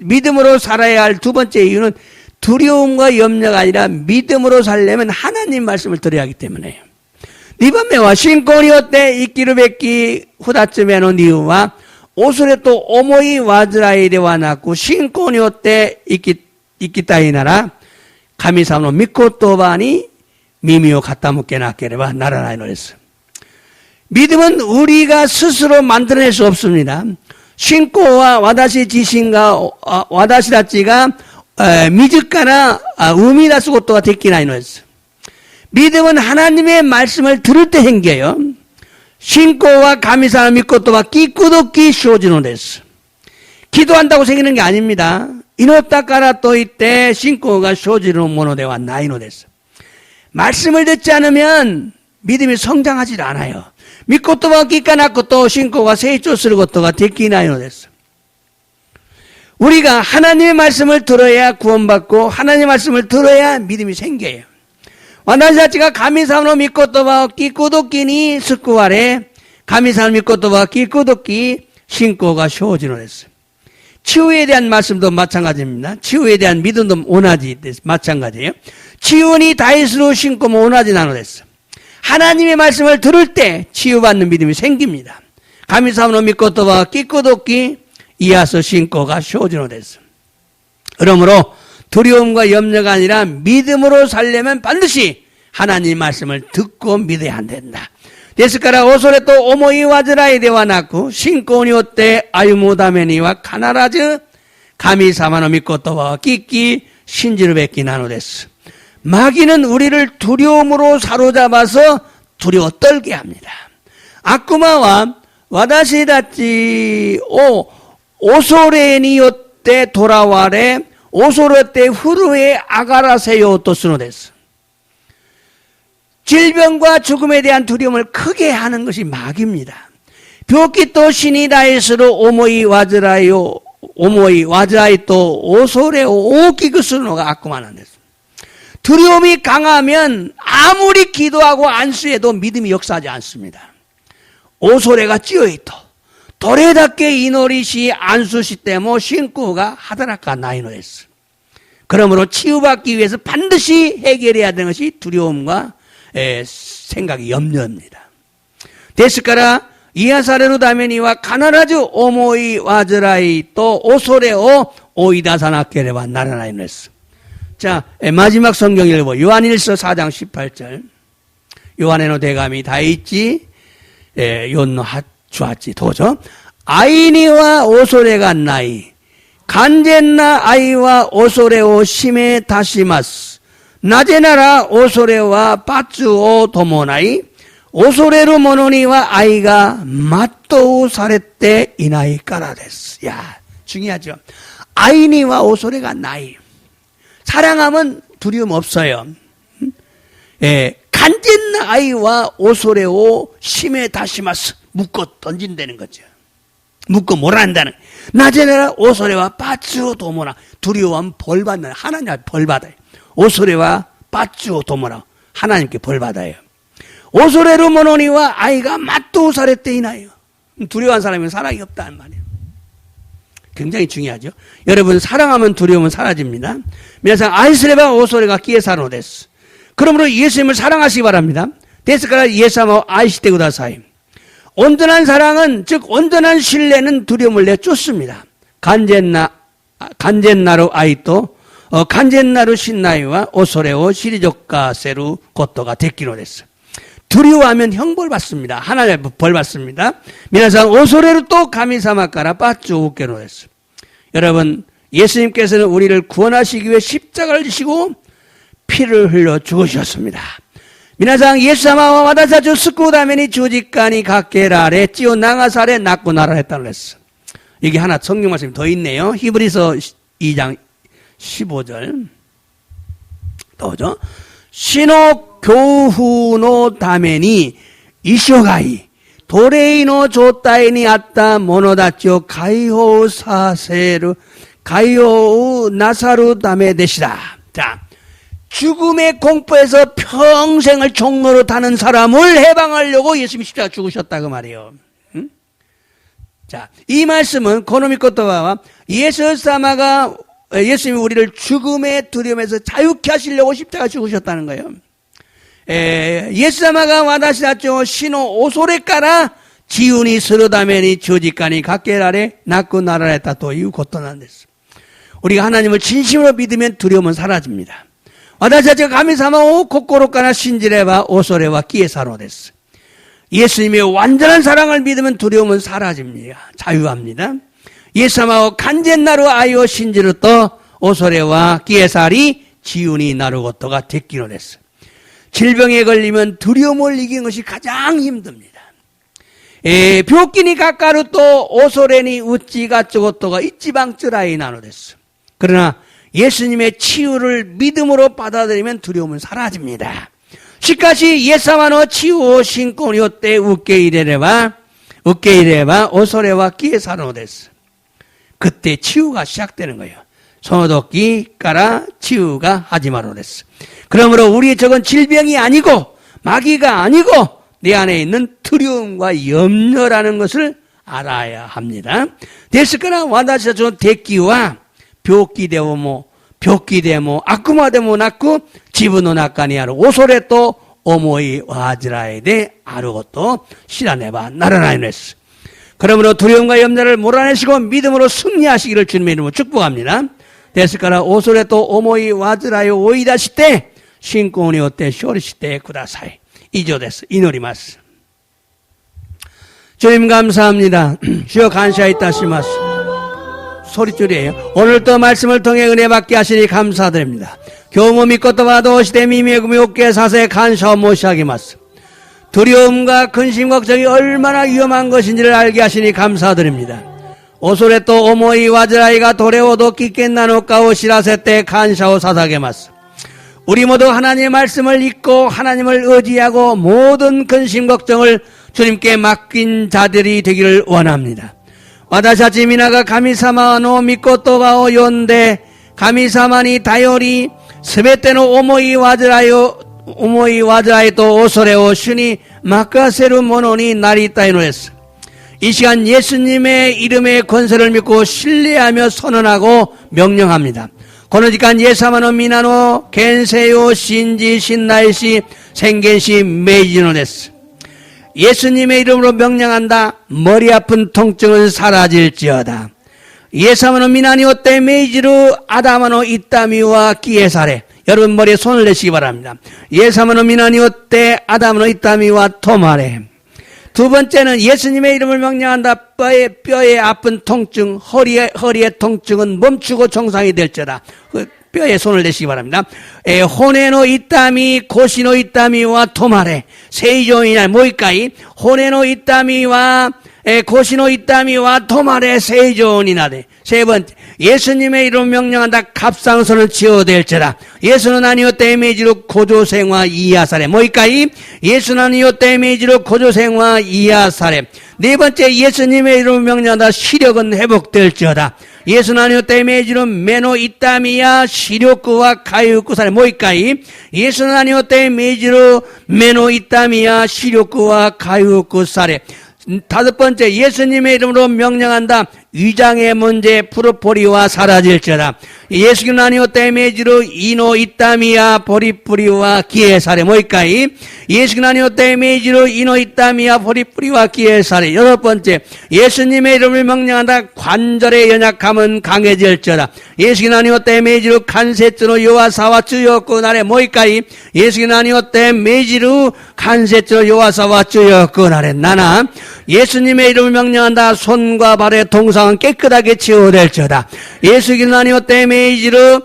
Speaker 1: 믿음으로 살아야 할 두 번째 이유는 두려움과 염려가 아니라 믿음으로 살려면 하나님 말씀을 들어야 하기 때문에요. 니밤메와 신고니요때 이끼르베끼 후다쯤에노 니우와 오소레 또 오모이 와즈라이레와 나고 신고니요때 이끼따이나라 가미사노 미코토바니 미미오 갖다묻게 낫게레바 나라나이 노랬어. 믿음은 우리가 스스로 만들어낼 수 없습니다. 신고와 와다시 지신가 와다시라찌가 미즈카나 우미다스 고토가 됐기나 이노했어. 믿음은 하나님의 말씀을 들을 때 생겨요. 신고와 가미사나 믿고또와 끼꾸도끼 쇼지노 됐어. 기도한다고 생기는 게 아닙니다. 이노따까라 또 이때 신고가 쇼지노 모노데와 나이노 됐어. 말씀을 듣지 않으면 믿음이 성장하지 않아요. 믿고또와 끼까나고또 신고가 세이쪼스를 것도가 됐기나이노 됐어. 우리가 하나님의 말씀을 들어야 구원받고 하나님의 말씀을 들어야 믿음이 생겨요. 와나시자치가 가미사노 믿고또와 끼꾸도끼니 스쿠와레 가미사노 믿고또와 끼꾸도끼 신고가 쇼지노 됐어요. 치유에 대한 말씀도 마찬가지입니다. 치유에 대한 믿음도 오나지 마찬가지예요. 치유니 다이스로 신고면 오나지 나노 됐어. 하나님의 말씀을 들을 때 치유받는 믿음이 생깁니다. 가미사노 믿고또와 끼꾸도끼 이하서 신고가 쇼지노 됐어. 그러므로 두려움과 염려가 아니라 믿음으로 살려면 반드시 하나님 말씀을 듣고 믿어야 한다. 데스카라 오소레 또 오모이 와즈라이 데와 나쿠 신고니오 때 아유모다메니와 카나라즈 가미사마노 믿고또와 끼끼 신지를 뵙기 나누됐어. 마귀는 우리를 두려움으로 사로잡아서 두려워 떨게 합니다. 아쿠마와 와다시다치 오소레니요 때 돌아와레 오소레 때 후루에 아가라세요 또 쓰노됐어. 질병과 죽음에 대한 두려움을 크게 하는 것이 마귀입니다. 벽기 또 신이다에스로 오모이 와즈라요 오모이 와즈라이 또 오소레 오기그스노가 아쿠마는 됐어. 두려움이 강하면 아무리 기도하고 안수해도 믿음이 역사하지 않습니다. 오소레가 찌어있도 도래답게 이노리시 안수시 때모 신구가 하다라카 나이노했어. 그러므로 치유받기 위해서 반드시 해결해야 되는 것이 두려움과 생각이 염려입니다. 데스카라 이하사레루 다메니와 가나라즈 오모이 와즈라이 또 오소레오 오이다사나케레와 나라나이노했어. 자, 마지막 성경 읽어 요한일서 4장 18절. 요한에노 대감이 다있지 요노 주았지 도저 아이니와 오소레가 나이 간젠나 아이와 오소레오 심에 다시마스 나제나라 오소레와 빠츠오 도모나이 오소레루 모노니와 아이가 마토우 사레떼 이나이 까라데스. 야, 중요하죠. 아이니와 오소레가 나이. 사랑하면 두려움 없어요. 간젠나 아이와 오소레오 심에 다시마스 묶어 던진다는 거죠. 묶어 몰아낸다는. 나제나라 오소레와 빠츠오 도모나 두려워하면 벌받는 하나님 앞에 벌받아요. 오소레와 빠츠오 도모나 하나님께 벌받아요. 오소레루 모노니와 아이가 마토우 사레떼 이나요. 두려워한 사람은 사랑이 없다는 말이에요. 굉장히 중요하죠. 여러분 사랑하면 두려움은 사라집니다.皆さん 아이스레바 오소레가 기에사노 데스. 그러므로 예수님을 사랑하시기 바랍니다. 데스카라 예수님을 아이시테 구다사이. 온전한 사랑은 즉 온전한 신뢰는 두려움을 내쫓습니다. 간젠나루 아이또 간젠나루 신나이와 오소레오 시리조카세루 고토가 데키노 데스. 두려워하면 형벌 받습니다. 하나님 벌 받습니다.皆さん 오소레루 또 가미사마까라 빠쭈 웃게노 데스. 여러분 예수님께서는 우리를 구원하시기 위해 십자가를 지시고 피를 흘려 죽으셨습니다. 미나상 예수사마와 와다사주 스쿠다메니 주직간이 각계라레 찌오 나가사레 낳고 나라했다고 그랬어. 이게 하나 성경 말씀이 더 있네요. 히브리서 2장 15절. 또죠. 시노 교후노 다메니 이쇼가이 도레이노 조타이니 아따 모노다치오 가이호우 사세르 가이호우 나사루 다메 되시다. 자, 죽음의 공포에서 평생을 종로로 타는 사람을 해방하려고 예수님이 십자가 죽으셨다 그 말이에요. 응? 자, 이 말씀은 고노미코토바와 예수님이 우리를 죽음의 두려움에서 자유케 하시려고 십자가 죽으셨다는 거예요. 예수사마가 와다시다죠 신호 오소레까라 지운이 스르다메니 조직간이 각계라레 낳고 나라랬다 또 이후 고토난댔어. 우리가 하나님을 진심으로 믿으면 두려움은 사라집니다. 와다시다죠 가미사마 오 코코로까나 신지레바 오소레와 끼에사로 됐어. 예수님의 완전한 사랑을 믿으면 두려움은 사라집니다. 자유합니다. 예수사마오 간젠나루 아이오 신지르 또 오소레와 끼에살이 지운이 나루고토가 됐기로 됐어. 질병에 걸리면 두려움을 이기는 것이 가장 힘듭니다. 벽기니 가까루 또 오소레니 우찌가 쪼고또가 이지방쯔라이 나노됐어. 그러나 예수님의 치유를 믿음으로 받아들이면 두려움은 사라집니다. 시카시 예사마노 치유 신고니오 때 우케이레바 오소레와 끼에사노 됐어. 그때 치유가 시작되는 거예요. 소노도끼 까라 치유가 하지마로 됐어. 그러므로 우리의 적은 질병이 아니고 마귀가 아니고 내 안에 있는 두려움과 염려라는 것을 알아야 합니다. 데스카라 와다시죠 대기와 벽기데모 아쿠마데모 낳고 지분노 나까니아로 오소레 또 오모이 와즈라에데 아르고또 시라네바 나라나이네스. 그러므로 두려움과 염려를 몰아내시고 믿음으로 승리하시기를 주님의 이름으로 축복합니다. 데스카라 오소레 또 오모이 와즈라요 오이다시때 신고니 오때 쇼리시때 구다사이 이조데스 이노리마스. 주님 감사합니다. 주여 간샤이타시마스. 소리줄이에요. 오늘도 말씀을 통해 은혜 받게 하시니 감사드립니다. 교모 믿고도 봐도 시대 미미구미 옥계 사세 간샤오 모시하기마스. 두려움과 근심 걱정이 얼마나 위험한 것인지를 알게 하시니 감사드립니다. 오소레 또 오모이 와즈라이가 도레오도 끼께 나노까오 시라세 때 간샤오 사사게마스. 우리 모두 하나님의 말씀을 읽고 하나님을 의지하고 모든 근심 걱정을 주님께 맡긴 자들이 되기를 원합니다. 와다샤치 미나가 가미사마노 미코토가오 요인데 가미사마니 다요리 스베테노 오모이 와즈라이 또 오소레오 슈니 마카세루 모노니 나리타이노 했어. 이 시간 예수님의 이름의 권세를 믿고 신뢰하며 선언하고 명령합니다. 고노지간 예사마노 미나노 겐세요 신지 신나이시 생겐시 메이지노 데스. 예수님의 이름으로 명령한다. 머리 아픈 통증은 사라질지어다. 예사마노 미나니 오떼 메이지루 아다마노 이따미와 끼에사레. 여러분 머리에 손을 내시기 바랍니다. 예사마노 미나니 오떼 아다마노 이따미와 토마레. 두 번째는 예수님의 이름을 명령한다. 뼈에 아픈 통증, 허리의 통증은 멈추고 정상이 될지어다. 뼈에 손을 내시기 바랍니다. 호네노 이따미, 고시노 이따미와 토마레. 세이종이냐, 모이까이. 호네노 이따미와 고시노 이따미와 토마레 세이종이나데. 세 번째, 예수님의 이름을 명령한다. 갑상선을 치유될지라. 예수는 아니오때 이미지로 고조생화 이하사레. 모이까이. 예수는 아니오때 이미지로 고조생화 이하사레. 네 번째, 예수님의 이름을 명령한다. 시력은 회복될지어다. 예수는 아니오때 이미지로 메노 이따미야 시력구와 가유구사레. 모이까이. 예수는 아니오때 이미지로 메노 이따미야 시력구와 가유구사레. 다섯 번째, 예수님의 이름으로 명령한다. 위장의 문제 프로포리와 사라질지어다. 예수는 아니오때 이미지로 이노 이따미야 보리뿌리와 기회사레. 모이까이. 예수는 아니오때 이미지로 이노 이따미야 보리뿌리와 기회사레. 여섯 번째, 예수님의 이름을 명령한다. 관절의 연약함은 강해질지어다. 예수는 아니오때 이미지로 간세츠노 요와사와 쯔요쿠 나레. 모이까이. 예수는 아니오때 이미지로 간세츠노 요와사와 쯔요쿠 나레. 나나. 예수님의 이름을 명령한다. 손과 발의 동상은 깨끗하게 치유될지어다. 예수는 아니오때 이미지로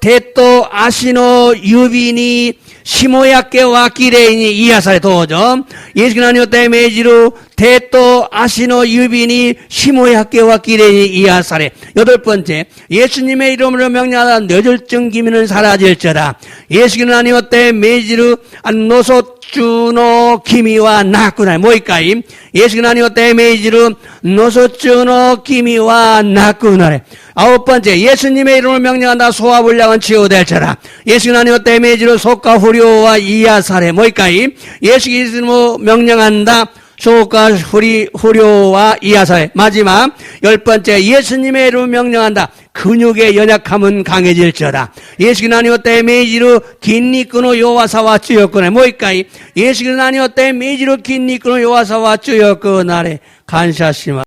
Speaker 1: テッド足の指に霜焼けはきれいに癒され登場。イエスによって命じる手と足の指に霜焼けはきれいに癒され. 여덟 번째, 예수님의 이름으로 명령하다 뇌졸중 기미는 사라질지어다. 예수님よって命じる脳卒中の君はなくなる。もう一回、イエスによって命じる脳卒中の君はなくなる. 아홉 번째, 예수님의 이름으로 명령한다 소화불량은 치유될지어다. 예수님よって命じる속과 후료와 이하사래.もう一回, 예수 이름으로 명령한다 소가 후료와 이하사회. 마지막 10번째 예수님의 이름으로 명령한다. 근육의 연약함은 강해질지어다. 예수 그리스도 때 매지로 긴니꾸노 요와사와 쭈였거나. 뭐이까이 예수 그리스도 때 매지로 긴니꾸노 요와사와 쭈였거나래. 간샤시마.